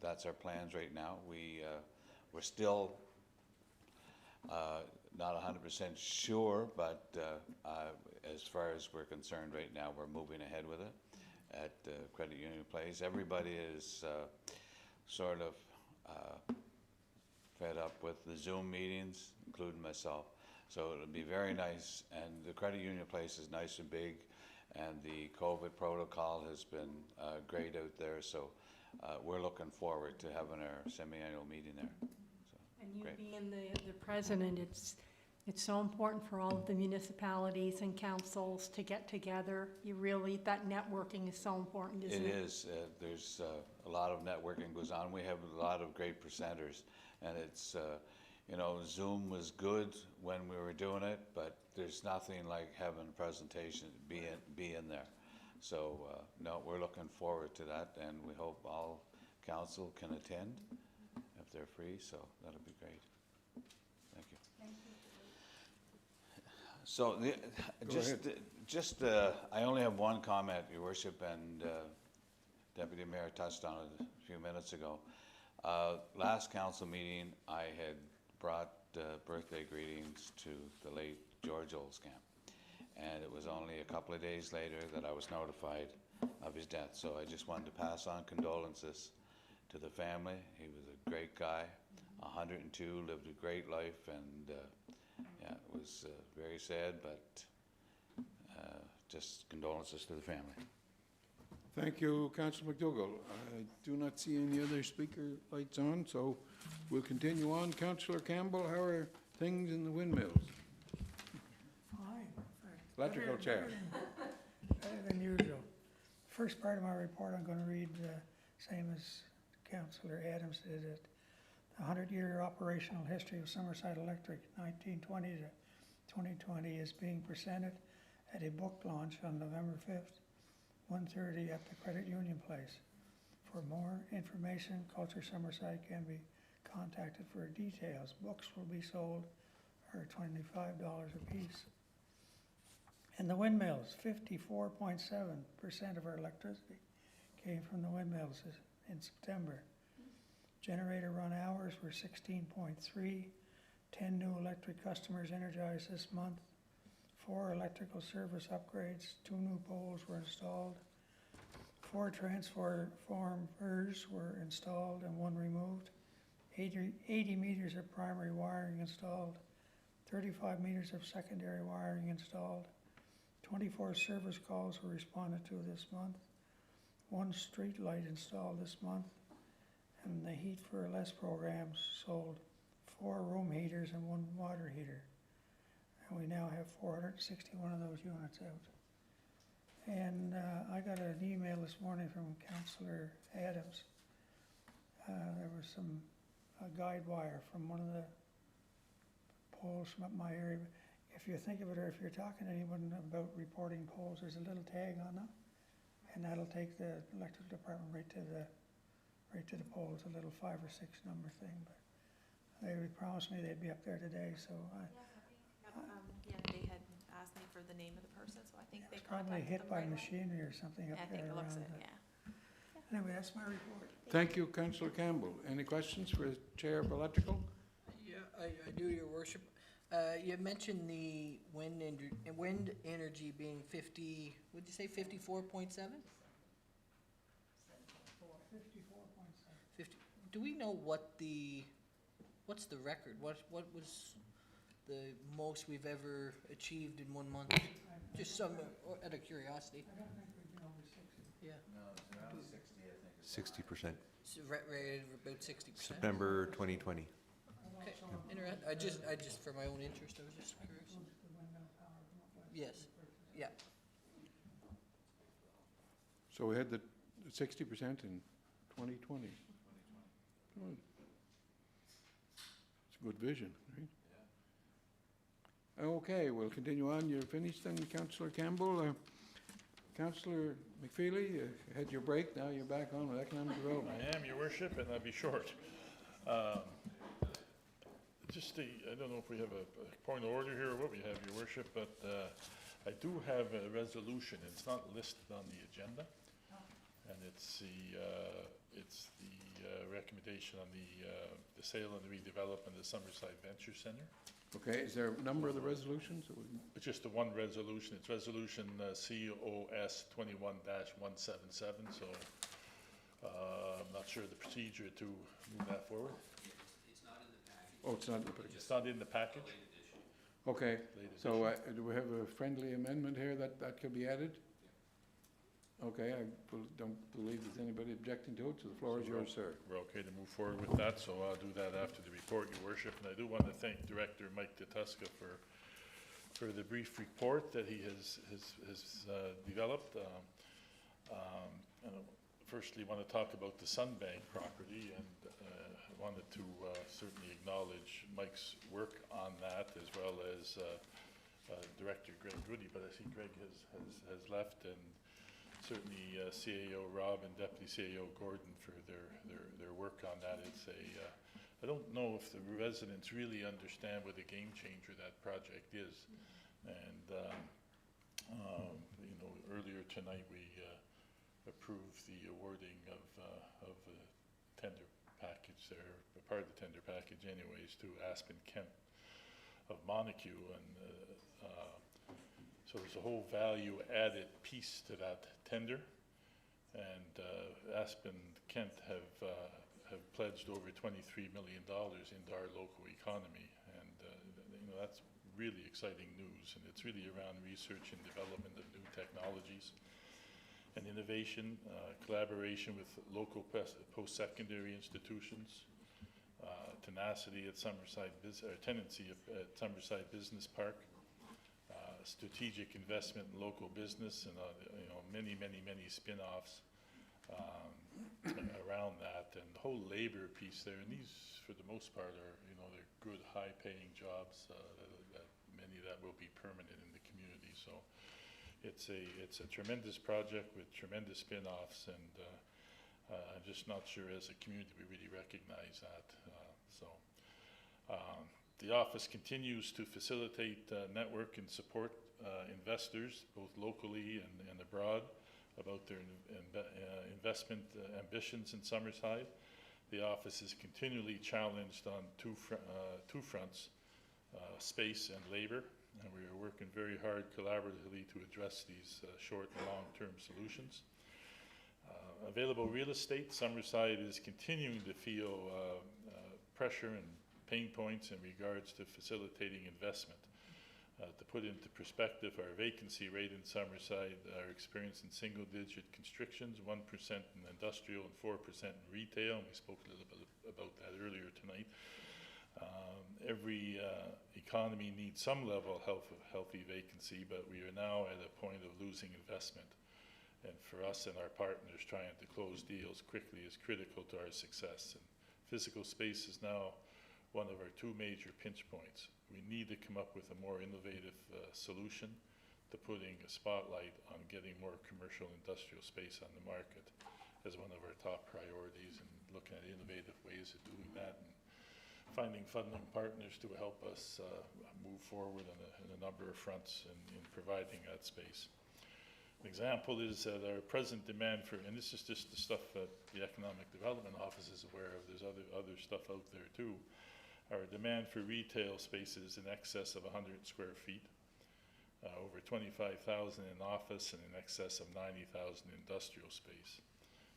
That's our plans right now. We're still not 100% sure, but as far as we're concerned right now, we're moving ahead with it at Credit Union Place. Everybody is sort of fed up with the Zoom meetings, including myself. So it'll be very nice, and the Credit Union Place is nice and big, and the COVID protocol has been great out there. So we're looking forward to having our semi-annual meeting there. So, And you great. being the president, it's so important for all of the municipalities and councils to get together. That networking is so important, isn't it? It is. There's a lot of networking goes on. We have a lot of great presenters, and it's, Zoom was good when we were doing it, but there's nothing like having a presentation, be in there. So, no, we're looking forward to that, and we hope all council can attend if they're free, so that'll be great. Thank you. So, I only have one comment, Your Worship, and Deputy Mayor touched on it a few minutes ago. Last council meeting, I had brought birthday greetings to the late George Olskamp. And it was only a couple of days later that I was notified of his death. So I just wanted to pass on condolences to the family. He was a great guy, 102, lived a great life, and yeah, it was very sad, but just condolences to the family. Thank you, Councillor McDougall. I do not see any other speaker lights on, so we'll continue on. Councillor Campbell, how are things in the windmills? Fine. Electrical chair. Better than usual. First part of my report, I'm going to read same as Councillor Adams did it. The 100-year operational history of Summerside Electric, 1920 to 2020, is being presented at a book launch on November 5th, 1:30 at the Credit Union Place. For more information, Culture Summerside can be contacted for details. Books will be sold for $25 a piece. And the windmills, 54.7% of our electricity came from the windmills in September. Generator run hours were 16.3. 10 new electric customers energized this month. 4 electrical service upgrades, 2 new poles were installed. 4 transformers were installed and 1 removed. 80 meters of primary wiring installed. 35 meters of secondary wiring installed. 24 service calls were responded to this month, 1 street light installed this month, and the Heat for Less programs sold 4 room heaters and 1 water heater. And we now have 461 of those units out. And I got an email this morning from Councillor Adams. There was a guide wire from one of the poles from up my area. If you think of it, or if you're talking to anyone about reporting poles, there's a little tag on them, and that'll take the electrical department right to the poles, a little 5 or 6 number thing. But they promised me they'd be up there today, so Yeah, they had asked me for the name of the person, so I think they it's probably contacted hit them by right away. machinery or something up I think there it looks around it, the- yeah. Anyway, that's my report. Thank you, Councillor Campbell. Any questions for the Chair of Electrical? Yeah, I do, Your Worship. You mentioned the wind energy being 50, what'd you say, 54.7? 50. Do we know what's the record? What was the most we've ever achieved in 1 month? Just some, out of curiosity. I don't think we've been over 60. Yeah. No, it's around 60, I think. 60%. So right at about 60%. September 2020. Okay, I just, for my own interest, I was just curious. Yes, yeah. So we had the 60% in 2020. Good. It's a good vision, right? Okay, we'll continue on. You're finished then, Councillor Campbell. Councillor McFeely, you had your break, now you're back on with economic development. I am, Your Worship, and I'll be short. I don't know if we have a point of order here or what we have, Your Worship, but I do have a resolution. It's not listed on the agenda, and it's the recommendation on the sale and the redevelopment of the Summerside Venture Center. Okay, is there a number of the resolutions? It's just the one resolution. It's resolution COS 21-177, so I'm not sure the procedure to move that forward. Oh, it's not in the package. It's not in the package. Okay, Late so edition. do we have a friendly amendment here that could be added? Okay, I don't believe there's anybody objecting to it, so the floor is yours, sir. We're okay to move forward with that, so I'll do that after the report, Your Worship. And I do want to thank Director Mike Tatuska for the brief report that he has developed. Firstly, I want to talk about the Sunbank property, and wanted to certainly acknowledge Mike's work on that, as well as Director Greg Goody, but I see Greg has left, and certainly CAO Rob and Deputy CAO Gordon for their work on that. It's I don't know if the residents really understand what a game changer that project is. And earlier tonight we approved the awarding of a tender package there, a part of the tender package anyways, to Aspen Kent of Montague, and so there's a whole value added piece to that tender, and Aspen Kent have pledged over $23 million into our local economy, and that's really exciting news, and it's really around research and development of new technologies and innovation, collaboration with local post-secondary institutions, tenacity at Summerside tenancy at Summerside Business Park, strategic investment in local business, and many spin-offs around that, and the whole labor piece there. And these, for the most part, are they're good, high-paying jobs that many that will be permanent in the community. So it's a tremendous project with tremendous spin-offs, and I'm just not sure as a community we really recognize that. The office continues to facilitate network and support investors, both locally and abroad, about their investment ambitions in Summerside. The office is continually challenged on two fronts, space and labor, and we are working very hard collaboratively to address these short and long-term solutions. Available real estate, Summerside is continuing to feel pressure and pain points in regards to facilitating investment. To put into perspective, our vacancy rate in Summerside are experiencing single-digit constrictions, 1% in industrial and 4% in retail. And we spoke a little bit about that earlier tonight. Every economy needs some level of healthy vacancy, but we are now at a point of losing investment. And for us and our partners, trying to close deals quickly is critical to our success. And physical space is now one of our two major pinch points. We need to come up with a more innovative solution to putting a spotlight on getting more commercial industrial space on the market as one of our top priorities, and looking at innovative ways of doing that and finding funding partners to help us move forward in a number of fronts in providing that space. An example is that our present demand for, and this is just the stuff that the Economic Development Office is aware of, there's other stuff out there too. Our demand for retail space is in excess of 100 square feet, over 25,000 in office, and in excess of 90,000 industrial space.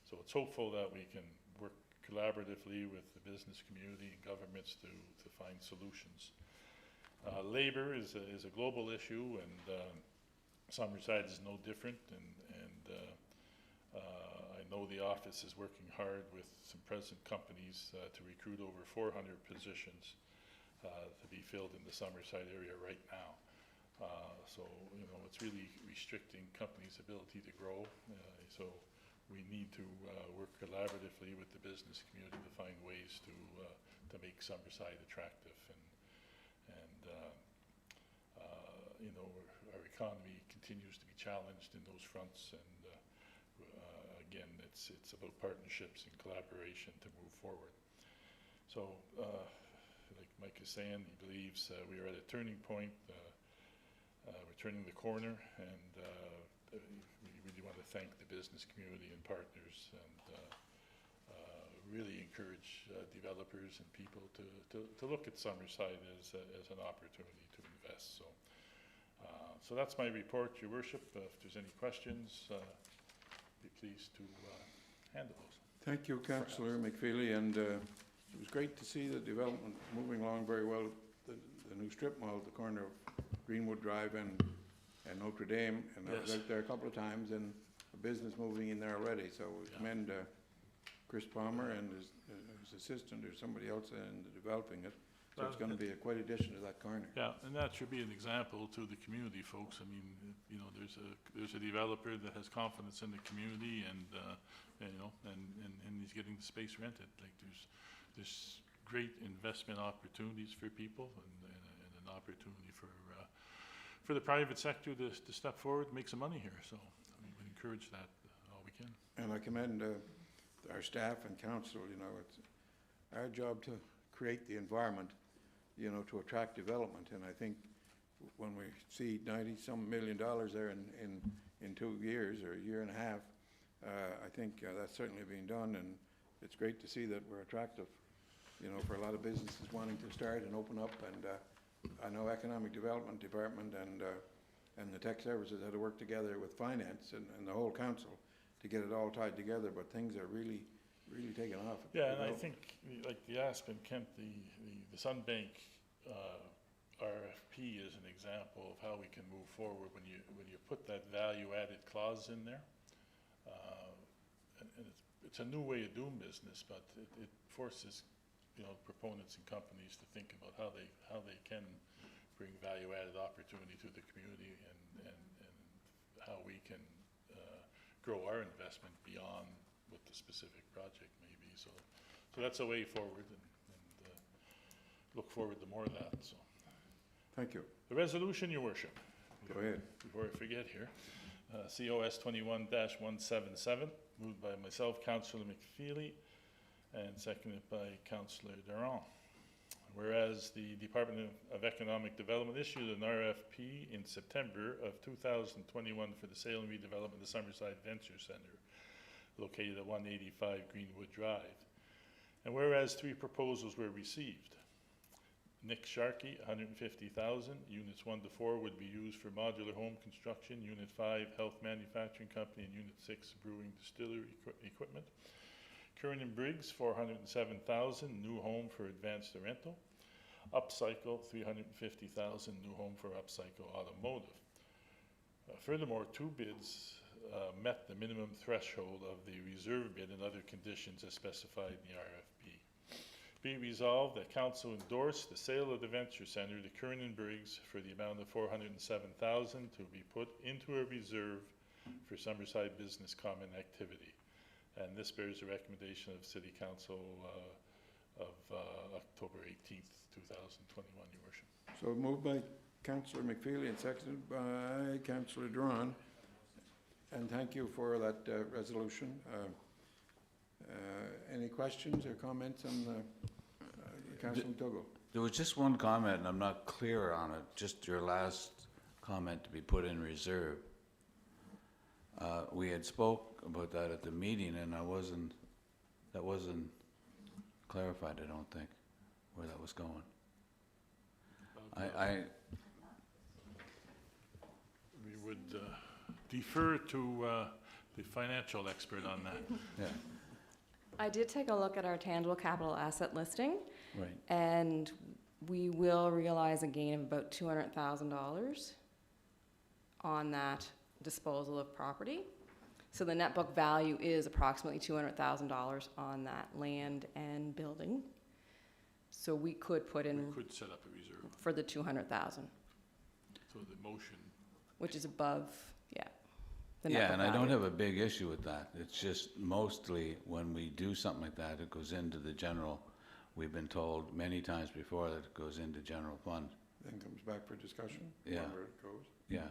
So it's hopeful that we can work collaboratively with the business community and governments to find solutions. Labor is a global issue, and Summerside is no different, and I know the office is working hard with some present companies to recruit over 400 positions to be filled in the Summerside area right now. So, you know, it's really restricting companies' ability to grow. So we need to work collaboratively with the business community to find ways to make Summerside attractive. You know, our economy continues to be challenged in those fronts, and again, it's about partnerships and collaboration to move forward. So, like Mike is saying, he believes we are at a turning point. We're turning the corner, and we really want to thank the business community and partners, and really encourage developers and people to look at Summerside as an opportunity to invest. So that's my report, Your Worship. If there's any questions, be pleased to handle those. Thank you, Councillor McFeely, and it was great to see the development moving along very well. The new strip mall at the corner of Greenwood Drive and Notre Dame, and I was out there a couple of times, and a business moving in there already. So we commend Chris Palmer and his assistant or somebody else in developing it. So it's going to be a quite addition to that corner. Yeah, and that should be an example to the community folks. I mean, you know, there's a developer that has confidence in the community, and you know, and he's getting the space rented. Like there's great investment opportunities for people, and an opportunity for the private sector to step forward and make some money here. So I mean, we encourage that all we can. And I commend our staff and council. You know, it's our job to create the environment, you know, to attract development. And I think when we see $90-some million there in 2 years or a year and a half, I think that's certainly being done, and it's great to see that we're attractive, you know, for a lot of businesses wanting to start and open up. And I know Economic Development Department and the Tech Services had to work together with Finance and the whole council to get it all tied together, but things are really taking off. Yeah, and I think, like the Aspen Kent, the Sunbank RFP is an example of how we can move forward when you put that value-added clause in there. And it's a new way of doing business, but it forces, you know, proponents and companies to think about how they can bring value-added opportunity to the community, and how we can grow our investment beyond what the specific project may be. So that's a way forward, and look forward to more of that. So, thank you. The resolution, Your Worship. Go ahead. Before I forget here, COS 21-177, moved by myself, Councillor McFeely, and seconded by Councillor Durand. Whereas the Department of Economic Development issued an RFP in September of 2021 for the sale and redevelopment of the Summerside Venture Center, located at 185 Greenwood Drive. And whereas 3 proposals were received, Nick Sharkey, 150,000, units 1 to 4 would be used for modular home construction, unit 5, health manufacturing company, and unit 6, brewing distillery equipment. Curran and Briggs, 407,000, new home for advanced rental. Upcycle, $350,000, new home for Upcycle Automotive. Furthermore, 2 bids met the minimum threshold of the reserve bid and other conditions as specified in the RFP. Be it resolved that council endorse the sale of the Venture Center to Curran and Briggs for the amount of $407,000 to be put into a reserve for Summerside business common activity. And this bears the recommendation of City Council of October 18th, 2021, Your Worship. So moved by Councillor McFeely and seconded by Councillor Drawn. And thank you for that resolution. Any questions or comments on Councillor McDougall? There was just one comment, and I'm not clear on it, just your last comment to be put in reserve. We had spoke about that at the meeting, and that wasn't clarified, I don't think, where that was going. We would defer to the financial expert on that. Yeah, I did take a look at our tangible capital asset listing, right. and we will realize a gain of about $200,000 on that disposal of property. So the net book value is approximately $200,000 on that land and building. So we could put in We could set up a reserve. for the $200,000, So the motion, which is above, the net Yeah, book and I don't value. have a big issue with that. It's just mostly when we do something like that, it goes into the general, we've been told many times before that it goes into general fund. Then comes back for discussion. Yeah. Where it goes. Yeah.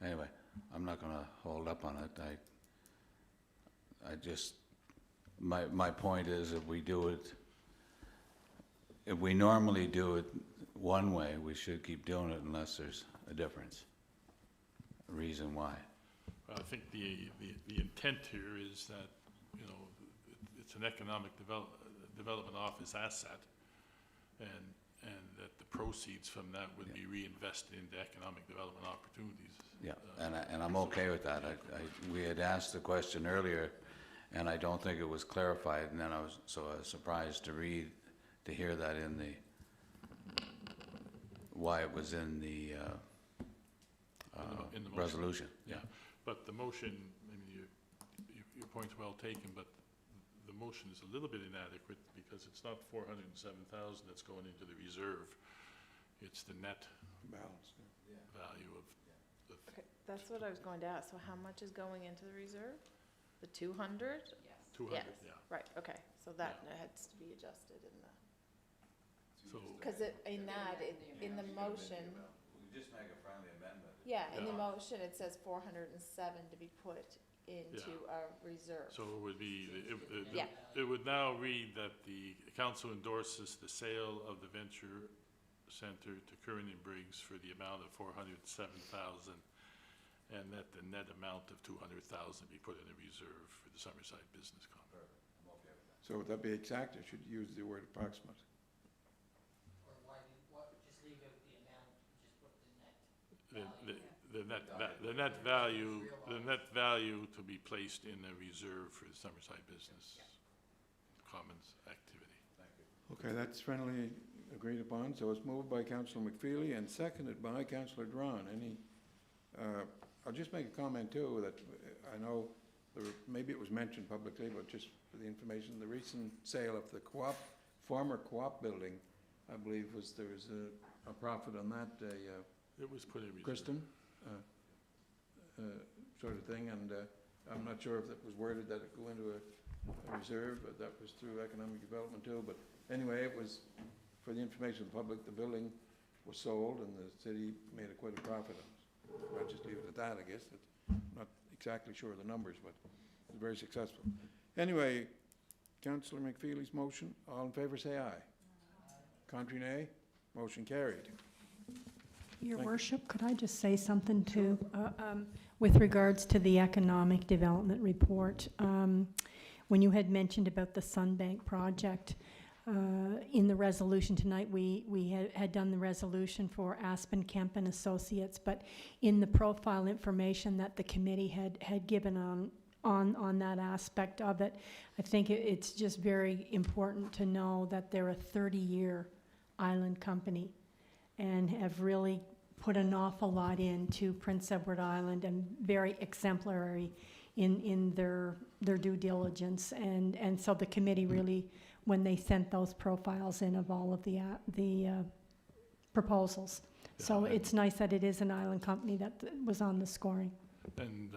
Anyway, I'm not gonna hold up on it. I just, my point is if we do it, if we normally do it one way, we should keep doing it unless there's a difference, a reason why. I think the intent here is that, it's an economic development office asset, and that the proceeds from that would be reinvested into economic development opportunities. Yeah, and I'm okay with that. We had asked the question earlier, and I don't think it was clarified, and then I was surprised to hear that in why it was in the In the motion. resolution. Yeah, but the motion, your point's well taken, but the motion is a little bit inadequate because it's not $407,000 that's going into the reserve. It's the net Balance. value of Okay, that's what I was going to ask. So how much is going into the reserve? The 200? 200, Yes. yeah. Right, okay. So that has to be adjusted in the, So, because in the motion, We just make a friendly amendment. in the Yeah. motion, it says 407 to be put into a reserve. so it would be, Yeah. it would now read that the council endorses the sale of the Venture Center to Curran and Briggs for the amount of $407,000, and that the net amount of $200,000 be put in a reserve for the Summerside Business Common. So would that be exact, or should you use the word approximate? The net value to be placed in a reserve for the Summerside Business Commons activity. Okay, that's friendly agreed upon, so it's moved by Councillor McFeely and seconded by Councillor Drawn. I'll just make a comment too, that I know, maybe it was mentioned publicly, but just for the information, the recent sale of the former co-op building, I believe there was a profit on that, It was put in reserve. Kristen, sort of thing, and I'm not sure if it was worded that it go into a reserve, but that was through economic development too, but anyway, it was, for the information of the public, the building was sold and the city made quite a profit on it. I'll just leave it at that, I guess. I'm not exactly sure of the numbers, but it was very successful. Anyway, Councillor McFeely's motion, all in favor say aye. Contrary nay, motion carried. Your Thank you. Worship, could I just say something too, with regards to the economic development report? When you had mentioned about the Sunbank project, in the resolution tonight, we had done the resolution for Aspen Kemp and Associates, but in the profile information that the committee had given on that aspect of it, I think it's just very important to know that they're a 30-year Island Company and have really put an awful lot into Prince Edward Island and very exemplary in their due diligence. And so the committee really, when they sent those profiles in of all of the proposals. So Yeah. it's nice that it is an island company that was on the scoring. And,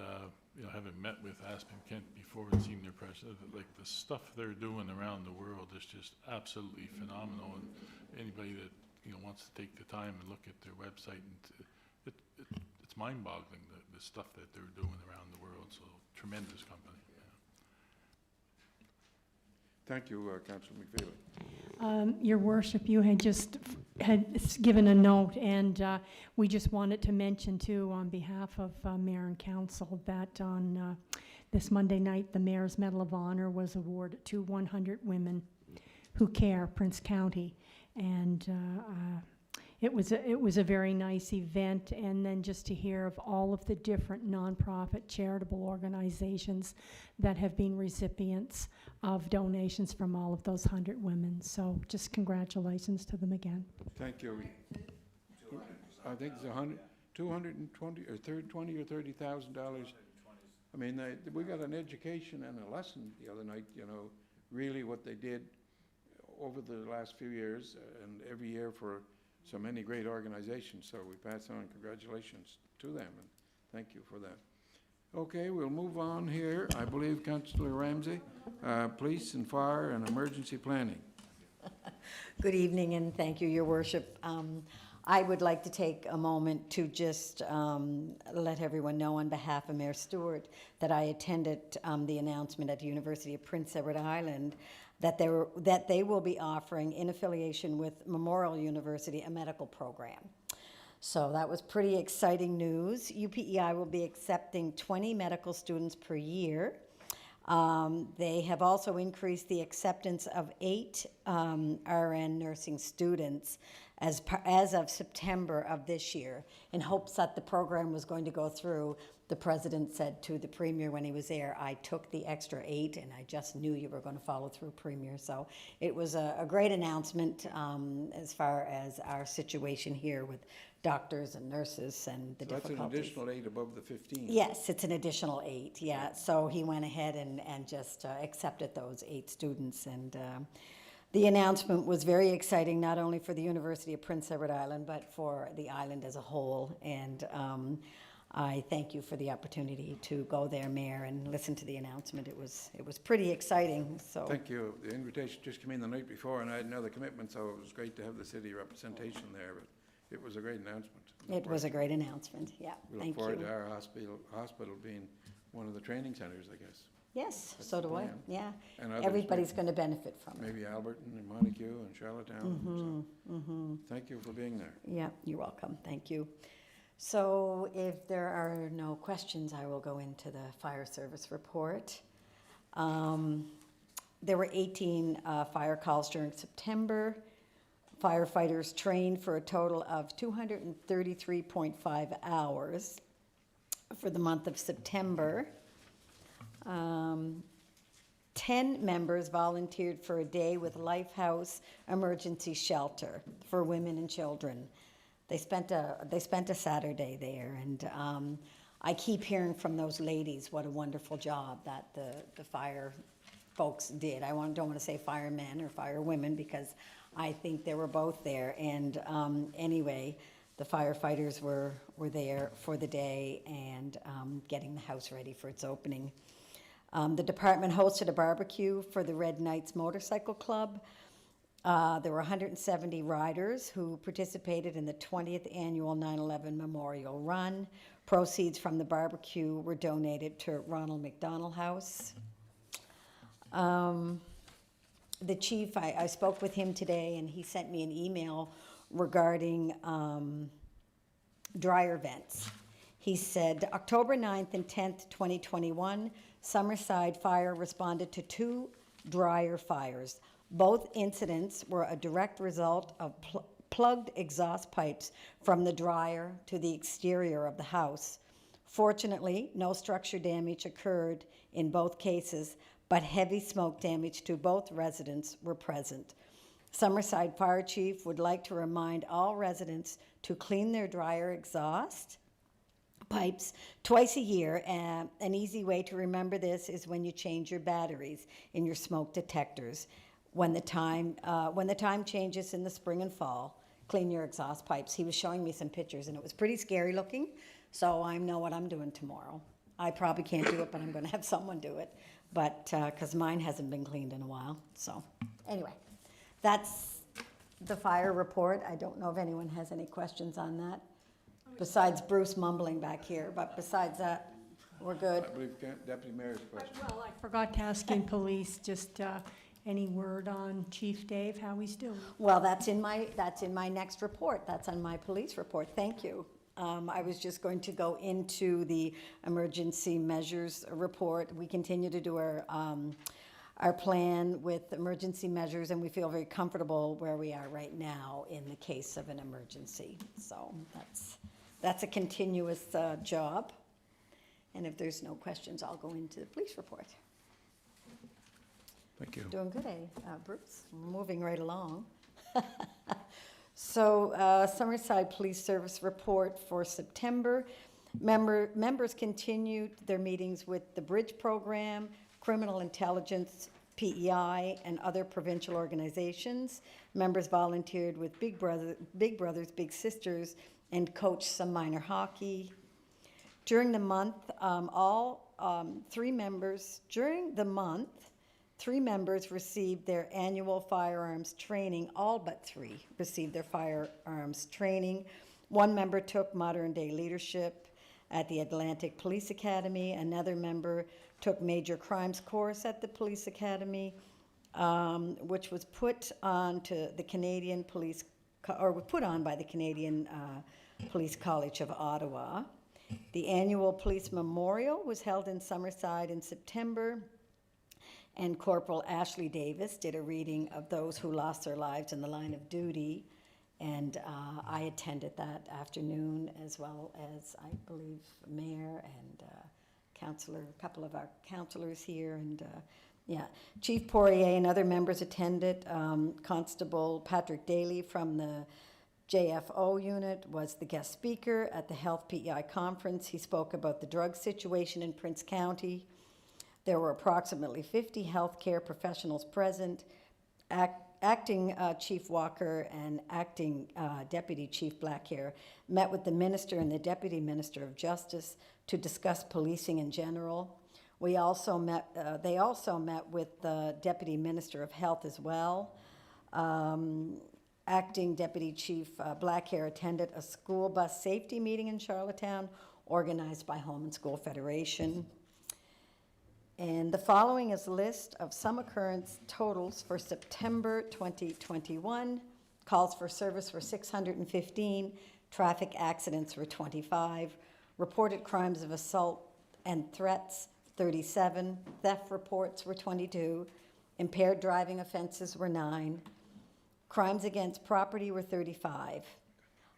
having met with Aspen Kent before and seen their president, like the stuff they're doing around the world is just absolutely phenomenal. And anybody that, wants to take the time and look at their website, and it's mind-boggling, the stuff that they're doing around the world. So tremendous company. Thank you, Councillor McPhail. Your worship, you had just given a note, and we just wanted to mention too, on behalf of Mayor and Council, that on this Monday night, the Mayor's Medal of Honor was awarded to 100 women who care, Prince County, and it was a very nice event. And then just to hear of all of the different nonprofit charitable organizations that have been recipients of donations from all of those 100 women. So just congratulations to them again. Thank you. I think it's 220 or $20,000 or $30,000. I mean, we got an education and a lesson the other night, really what they did over the last few years and every year for so many great organizations. So we pass on congratulations to them, and thank you for that. Okay, we'll move on here. I believe Councillor Ramsey, Police and Fire and Emergency Planning. Good evening, and thank you, Your Worship. I would like to take a moment to just let everyone know on behalf of Mayor Stewart that I attended the announcement at the University of Prince Edward Island that they will be offering, in affiliation with Memorial University, a medical program. So that was pretty exciting news. UPEI will be accepting 20 medical students per year. They have also increased the acceptance of 8 RN nursing students as of September of this year, in hopes that the program was going to go through. The president said to the Premier when he was there, I took the extra 8 and I just knew you were going to follow through, Premier. So it was a great announcement as far as our situation here with doctors and nurses and the difficulties. That's an additional 8 above the 15. Yes, it's an additional 8, yeah. So he went ahead and just accepted those 8 students. And the announcement was very exciting, not only for the University of Prince Edward Island, but for the island as a whole. And I thank you for the opportunity to go there, Mayor, and listen to the announcement. It was pretty exciting. So thank you. The invitation just came in the night before, and I had another commitment, so it was great to have the city representation there. But it was a great announcement. It was a great announcement. Yeah, we thank you. look forward to our hospital being one of the training centers, I guess. Yes, That's so the do I. plan. Yeah, And others, everybody's going to benefit from it. maybe Alberton and Montague and Charlottetown. So thank you for being there. Yeah, you're welcome. Thank you. So if there are no questions, I will go into the fire service report. There were 18 fire calls during September. Firefighters trained for a total of 233.5 hours for the month of September. 10 members volunteered for a day with Lifehouse Emergency Shelter for women and children. They spent a Saturday there, and I keep hearing from those ladies what a wonderful job that the fire folks did. Don't want to say firemen or firewomen, because I think they were both there. And anyway, the firefighters were there for the day and getting the house ready for its opening. The department hosted a barbecue for the Red Knights Motorcycle Club. There were 170 riders who participated in the 20th annual 9/11 Memorial Run. Proceeds from the barbecue were donated to Ronald McDonald House. The chief, I spoke with him today, and he sent me an email regarding dryer vents. He said, October 9th and 10th, 2021, Summerside Fire responded to 2 dryer fires. Both incidents were a direct result of plugged exhaust pipes from the dryer to the exterior of the house. Fortunately, no structure damage occurred in both cases, but heavy smoke damage to both residents were present. Summerside Fire Chief would like to remind all residents to clean their dryer exhaust pipes twice a year. An easy way to remember this is when you change your batteries in your smoke detectors. When the time changes in the spring and fall, clean your exhaust pipes. He was showing me some pictures, and it was pretty scary looking, so I know what I'm doing tomorrow. I probably can't do it, but I'm going to have someone do it, but because mine hasn't been cleaned in a while. So anyway, that's the fire report. I don't know if anyone has any questions on that, besides Bruce mumbling back here, but besides that, we're good. I believe Deputy Mayor's question. Well, I forgot to ask in police, just any word on Chief Dave, how he's doing? Well, that's in my next report. That's on my police report. Thank you. I was just going to go into the emergency measures report. We continue to do our plan with emergency measures, and we feel very comfortable where we are right now in the case of an emergency. So that's a continuous job. And if there's no questions, I'll go into the police report. Thank you. Doing good, Bruce? Moving right along. So, Summerside Police Service report for September. Members continued their meetings with the Bridge Program, Criminal Intelligence, PEI, and other provincial organizations. Members volunteered with Big Brothers, Big Sisters, and coached some minor hockey. During the month, three members received their annual firearms training. All but three received their firearms training. One member took modern day leadership at the Atlantic Police Academy. Another member took major crimes course at the Police Academy, which was put on by the Canadian Police College of Ottawa. The annual police memorial was held in Summerside in September, and Corporal Ashley Davis did a reading of those who lost their lives in the line of duty, and I attended that afternoon, as well as, I believe, Mayor and a couple of our councillors here, and Chief Poirier and other members attended. Constable Patrick Daly from the JFO unit was the guest speaker at the Health PEI conference. He spoke about the drug situation in Prince County. There were approximately 50 healthcare professionals present. Acting Chief Walker and Acting Deputy Chief Blackhair met with the Minister and the Deputy Minister of Justice to discuss policing in general. They also met with the Deputy Minister of Health as well. Acting Deputy Chief Blackhair attended a school bus safety meeting in Charlottetown organized by Home and School Federation. And the following is a list of some occurrence totals for September 2021. Calls for service were 615, traffic accidents were 25, reported crimes of assault and threats 37, theft reports were 22, impaired driving offenses were 9, crimes against property were 35,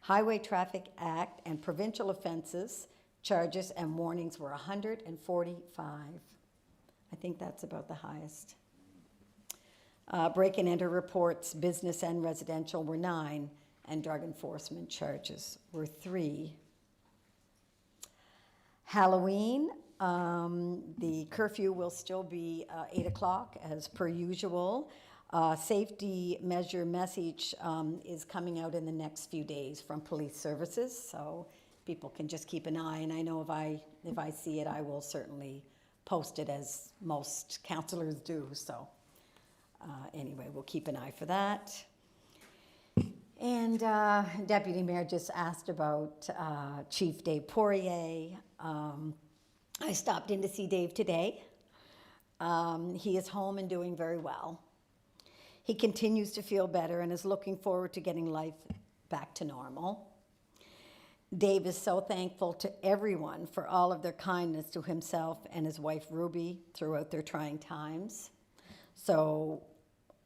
Highway Traffic Act and provincial offenses, charges and warnings were 145. I think that's about the highest. Break and enter reports, business and residential, were 9, and drug enforcement charges were 3. Halloween, the curfew will still be 8 o'clock as per usual. Safety measure message is coming out in the next few days from police services, so people can just keep an eye, and I know if I see it, I will certainly post it, as most councillors do. So anyway, we'll keep an eye for that. And Deputy Mayor just asked about Chief Dave Poirier. I stopped in to see Dave today. He is home and doing very well. He continues to feel better and is looking forward to getting life back to normal. Dave is so thankful to everyone for all of their kindness to himself and his wife Ruby throughout their trying times. So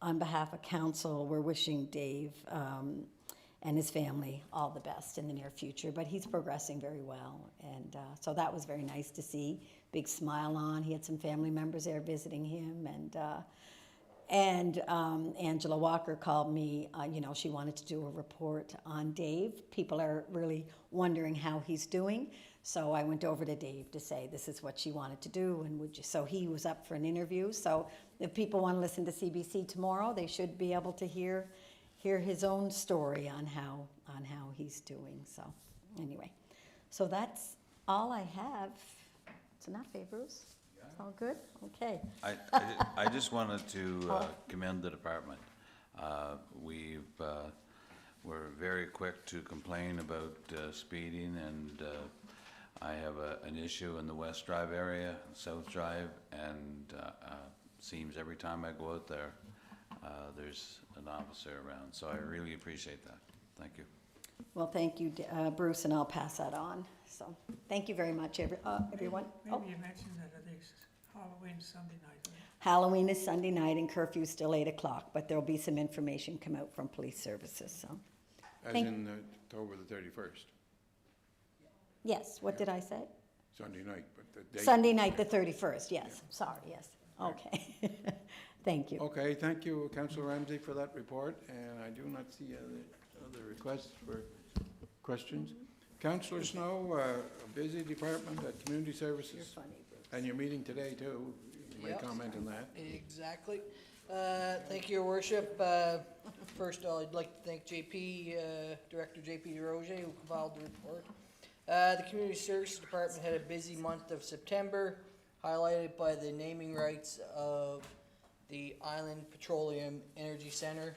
on behalf of council, we're wishing Dave and his family all the best in the near future, but he's progressing very well. And so that was very nice to see. Big smile on. He had some family members there visiting him, and And Angela Walker called me, she wanted to do a report on Dave. People are really wondering how he's doing. So I went over to Dave to say, this is what she wanted to do, and so he was up for an interview. So if people want to listen to CBC tomorrow, they should be able to hear his own story on how he's doing. So anyway, so that's all I have. It's enough, eh, Bruce? It's all good? Okay. I just wanted to commend the department. We're very quick to complain about speeding, and I have an issue in the West Drive area, South Drive, and seems every time I go out there, there's an officer around. So I really appreciate that. Thank you. Well, thank you, Bruce, and I'll pass that on. So thank you very much, everyone. Maybe you mentioned that I think Halloween's Sunday night. Right? Halloween is Sunday night and curfew's still 8 o'clock, but there'll be some information come out from police services, so. As in October the 31st, Yes, what did I say? Sunday night, but the date. Sunday night, the 31st, yes, sorry, yes, okay. Thank you. Okay, thank you, Councillor Ramsey, for that report, and I do not see other requests for questions. Councillor Snow, a busy department at Community Services. You're funny, Bruce. And you're meeting today, too. You may Yep. comment on that. Exactly. Thank you, Your Worship. First of all, I'd like to thank Director JP DeRoger, who compiled the report. The Community Services Department had a busy month of September, highlighted by the naming rights of the Island Petroleum Energy Center.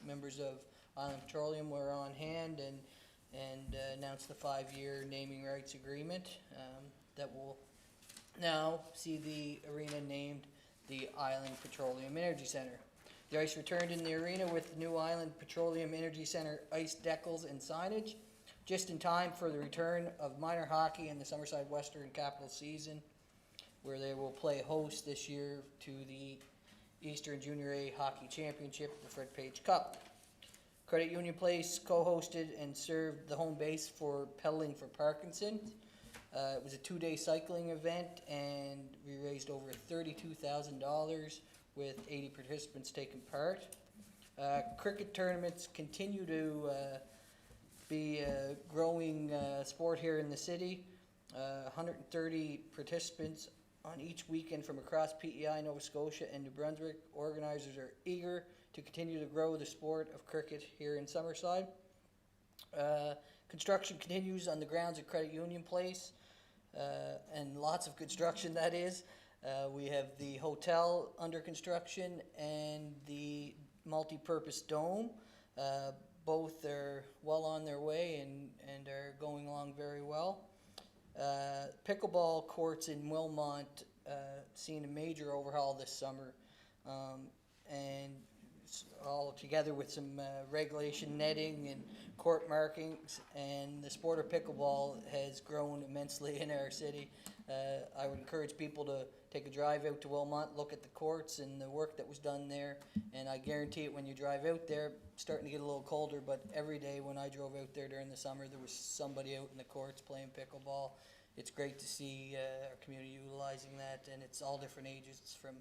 Members of Island Petroleum were on hand and announced the 5-year naming rights agreement that will now see the arena named the Island Petroleum Energy Center. The ice returned in the arena with the new Island Petroleum Energy Center ice decals and signage, just in time for the return of minor hockey in the Summerside Western Capital season, where they will play host this year to the Eastern Junior A Hockey Championship, the Fred Page Cup. Credit Union Place co-hosted and served the home base for Pedaling for Parkinson's. It was a 2-day cycling event, and we raised over $32,000 with 80 participants taking part. Cricket tournaments continue to be a growing sport here in the city. 130 participants on each weekend from across PEI, Nova Scotia, and New Brunswick. Organizers are eager to continue to grow the sport of cricket here in Summerside. Construction continues on the grounds at Credit Union Place, and lots of construction, that is. We have the hotel under construction and the multi-purpose dome. Both are well on their way and are going along very well. Pickleball courts in Wilmont seen a major overhaul this summer, and all together with some regulation netting and court markings, and the sport of pickleball has grown immensely in our city. I would encourage people to take a drive out to Wilmont, look at the courts and the work that was done there, and I guarantee it, when you drive out there, it's starting to get a little colder, but every day when I drove out there during the summer, there was somebody out in the courts playing pickleball. It's great to see our community utilizing that, and it's all different ages. It's from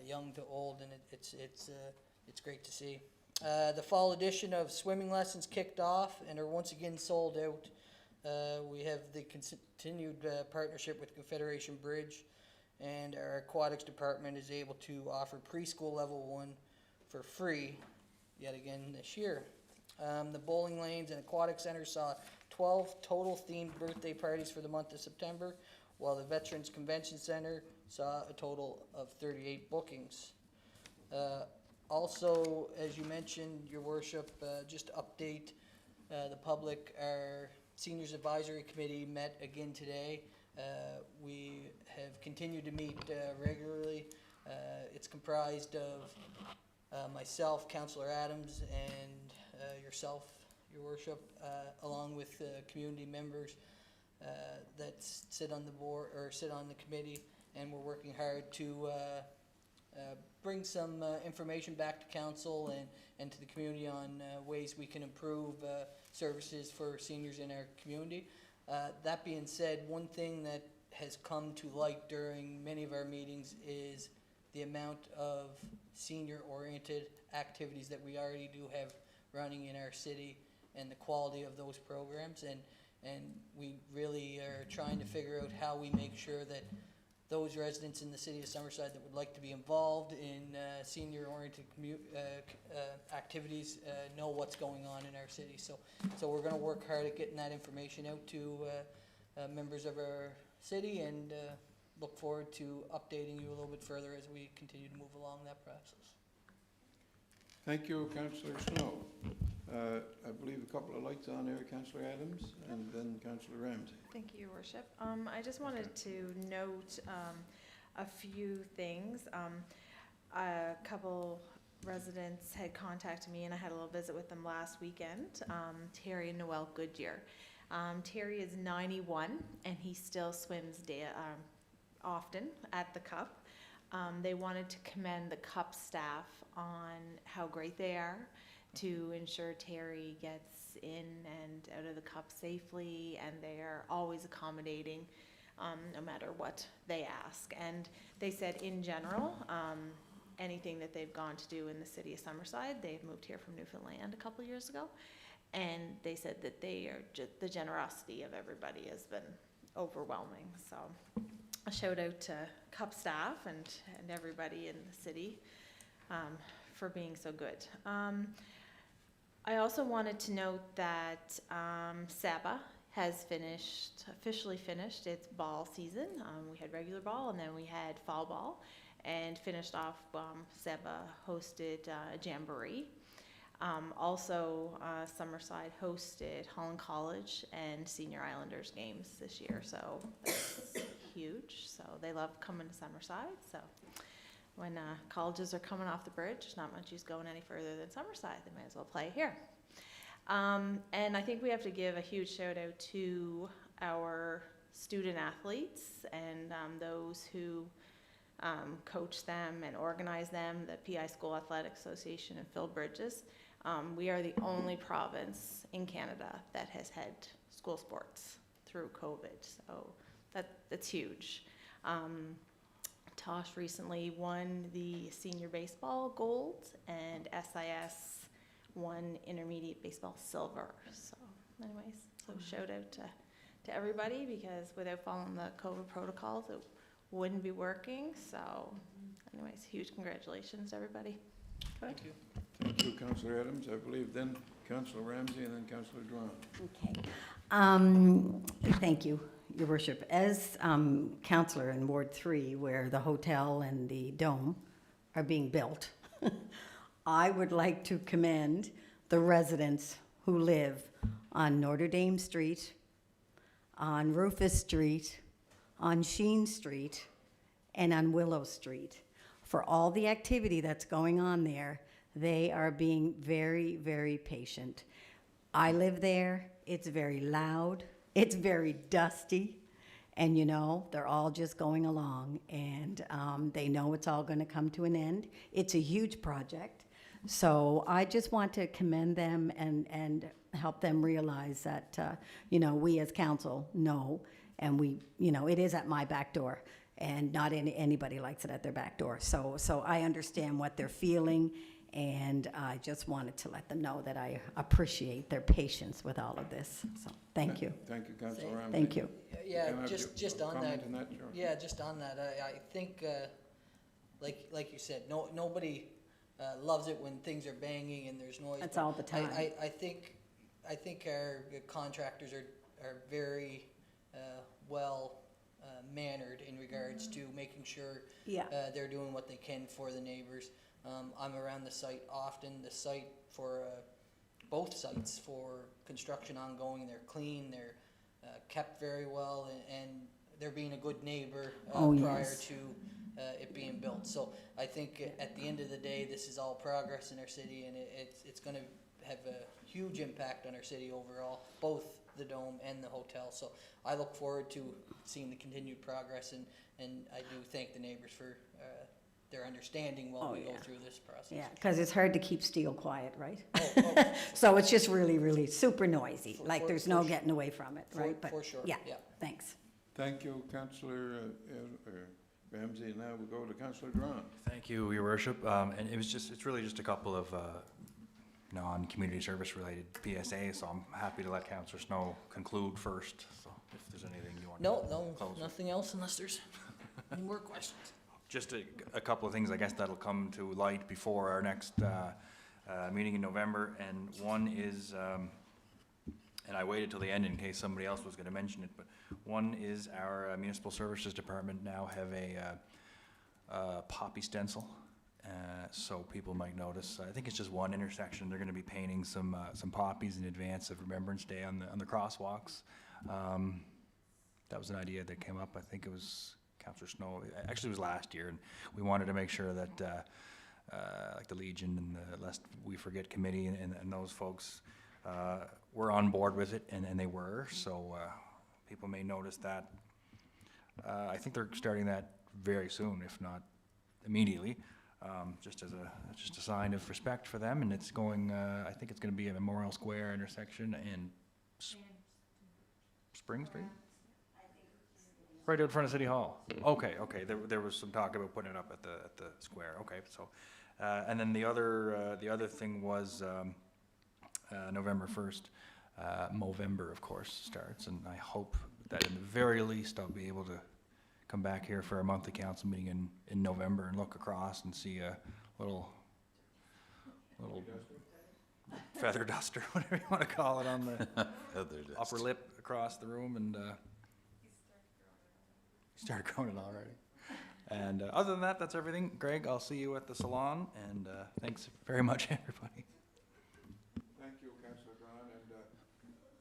young to old, and it's great to see. The fall edition of swimming lessons kicked off and are once again sold out. We have the continued partnership with Confederation Bridge, and our aquatics department is able to offer preschool level 1 for free yet again this year. The bowling lanes and aquatic center saw 12 total themed birthday parties for the month of September, while the Veterans Convention Center saw a total of 38 bookings. Also, as you mentioned, Your Worship, just to update the public, our Seniors Advisory Committee met again today. We have continued to meet regularly. It's comprised of myself, Councillor Adams, and yourself, Your Worship, along with community members that sit on the board or sit on the committee, and we're working hard to bring some information back to council and to the community on ways we can improve services for seniors in our community. That being said, one thing that has come to light during many of our meetings is the amount of senior-oriented activities that we already do have running in our city and the quality of those programs. And we really are trying to figure out how we make sure that those residents in the city of Summerside that would like to be involved in senior-oriented activities know what's going on in our city. So we're going to work hard at getting that information out to members of our city, and look forward to updating you a little bit further as we continue to move along that process. Thank you, Councillor Snow. I believe a couple of lights on there, Councillor Adams, and then Councillor Ramsey. Thank you, Your Worship. I just wanted to note a few things. A couple residents had contacted me, and I had a little visit with them last weekend. Terry and Noel Goodyear. Terry is 91, and he still swims often at the Cup. They wanted to commend the Cup staff on how great they are to ensure Terry gets in and out of the Cup safely, and they are always accommodating no matter what they ask. And they said in general, anything that they've gone to do in the city of Summerside, they've moved here from Newfoundland a couple years ago, and they said that they are the generosity of everybody has been overwhelming. So a shout out to Cup staff and everybody in the city for being so good. I also wanted to note that Saba has officially finished its ball season. We had regular ball, and then we had fall ball, and finished off, Saba hosted a jamboree. Also, Summerside hosted Holland College and Senior Islanders games this year, so that's huge. So they love coming to Summerside. So when colleges are coming off the bridge, there's not much use going any further than Summerside. They might as well play here. And I think we have to give a huge shout out to our student athletes and those who coach them and organize them, the PI School Athletic Association and Phil Bridges. We are the only province in Canada that has had school sports through COVID, so that's huge. Tosh recently won the senior baseball gold, and SIS won intermediate baseball silver. So anyways, shout out to everybody, because without following the COVID protocols, it wouldn't be working. So anyways, huge congratulations to everybody. Thank you. Thank you, Councillor Adams. I believe then Councillor Ramsey and then Councillor Dwan. Okay. Thank you, Your Worship. As councillor in Ward 3, where the hotel and the dome are being built, I would like to commend the residents who live on Notre Dame Street, on Rufus Street, on Sheen Street, and on Willow Street. For all the activity that's going on there, they are being very, very patient. I live there. It's very loud. It's very dusty. And, you know, they're all just going along, and they know it's all going to come to an end. It's a huge project. So I just want to commend them and help them realize that, you know, we as council know, and we, you know, it is at my back door, and not anybody likes it at their back door. So I understand what they're feeling, and I just wanted to let them know that I appreciate their patience with all of this. So thank you. Thank you, Councillor Ramsey. Thank you. Yeah, Can I have just your on comment that. on that, George? Yeah, just on that, I think, like you said, nobody loves it when things are banging and there's noise. That's but all the time. I think our contractors are very well mannered in regards to making sure Yeah. they're doing what they can for the neighbors. I'm around the site often. The site for both sites for construction ongoing, they're clean, they're kept very well, and they're being a good neighbor prior yes. to it being built. So I think at the end of the day, this is all progress in our city, and it's going to have a huge impact on our city overall, both the dome and the hotel. So I look forward to seeing the continued progress, and I do thank the neighbors for their understanding while we go through this process. Yeah, because it's hard to keep steel quiet, right? Oh, So it's just really, really super noisy, like there's no for getting away from it, right? But for sure, yeah, yeah. thanks. Thank you, Councillor Ramsey, and now we go to Councillor Durant. Thank you, Your Worship. And it's really just a couple of non-community service related PSA, so I'm happy to let Councillor Snow conclude first, so if there's anything you want to No, close with. nothing else unless there's any more questions. Just a couple of things, I guess, that'll come to light before our next meeting in November, and one is, and I waited till the end in case somebody else was gonna mention it, but one is our municipal services department now have a poppy stencil, so people might notice. I think it's just one intersection. They're gonna be painting some poppies in advance of Remembrance Day on the crosswalks. That was an idea that came up. I think it was Councillor Snow. Actually, it was last year, and we wanted to make sure that like the Legion and the Lest We Forget Committee and those folks were on board with it, and they were. So people may notice that. I think they're starting that very soon, if not immediately, just as a sign of respect for them. And it's going. I think it's going to be a Memorial Square intersection in Spring Street. Right out in front of City Hall. Okay. There was some talk about putting it up at the square. Okay, so, and then the other thing was November 1st. Movember, of course, starts, and I hope that in the very least I'll be able to come back here for a monthly council meeting in November and look across and see a little feather duster, whatever you want to call it, on the upper lip across the room, and started growing it already. And other than that, that's everything. Greg, I'll see you at the salon, and thanks very much, everybody. Thank you, Councillor Durant, and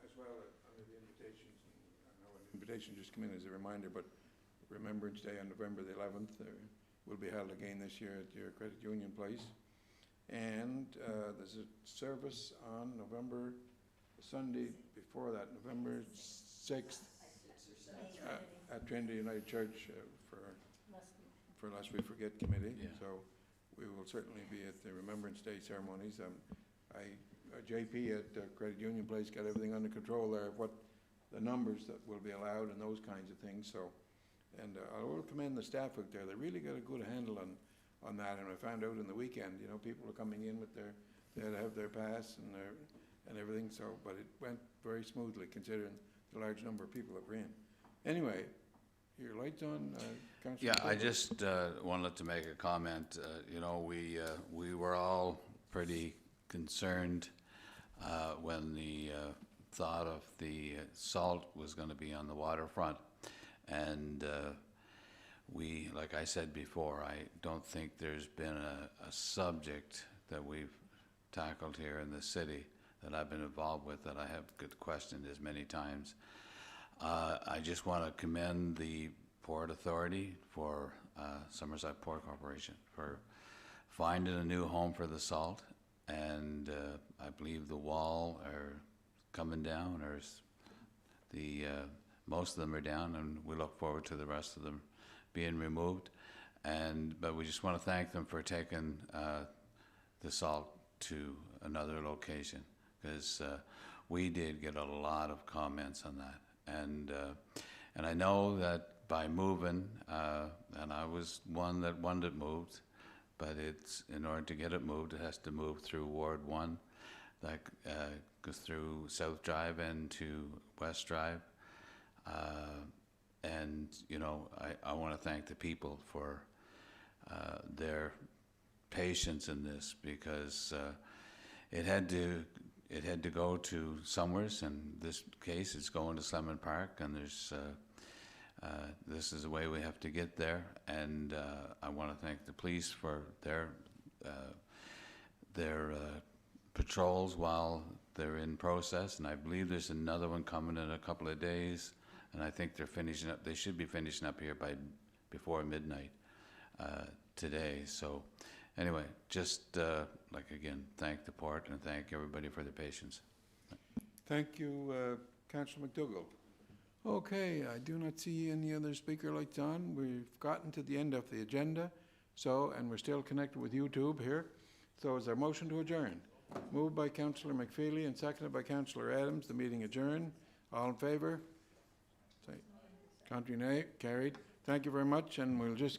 as well, under the invitations, I know an invitation just came in as a reminder, but Remembrance Day on November the 11th will be held again this year at your Credit Union Place. And there's a service on Sunday before that, November 6th, at Trinity United Church for Lest We Forget Committee. Yeah. So we will certainly be at the Remembrance Day ceremonies. JP at Credit Union Place got everything under control there, of what the numbers that will be allowed and those kinds of things. So, and I will commend the staff out there. They really got a good handle on that. And I found out in the weekend, people are coming in with they had to have their pass and everything. So, but it went very smoothly considering the large number of people that were in. Anyway, your lights on, Councillor? Yeah, I just wanted to make a comment. We were all pretty concerned when the thought of the salt was going to be on the waterfront. And like I said before, I don't think there's been a subject that we've tackled here in the city that I've been involved with that I have questioned as many times. I just want to commend the Port Authority for Summerside Port Corporation for finding a new home for the salt, and I believe the wall are coming down, or most of them are down, and we look forward to the rest of them being removed. But we just want to thank them for taking the salt to another location, because we did get a lot of comments on that. And I know that by moving, and I was one that wanted it moved, but in order to get it moved, it has to move through Ward 1, that goes through South Drive and to West Drive. I want to thank the people for their patience in this, because it had to go to somewheres. In this case, it's going to Slemon Park, and this is the way we have to get there. And I want to thank the police for their patrols while they're in process. And I believe there's another one coming in a couple of days. And I think they're finishing up. They should be finishing up here before midnight today. So anyway, just again, thank the port and thank everybody for their patience. Thank you, Councillor McDougall. Okay, I do not see any other speaker lights on. We've gotten to the end of the agenda, and we're still connected with YouTube here. So is there a motion to adjourn? Moved by Councillor McFeely and seconded by Councillor Adams. The meeting adjourned. All in favour? Say, contrary nay, carried. Thank you very much, and we'll just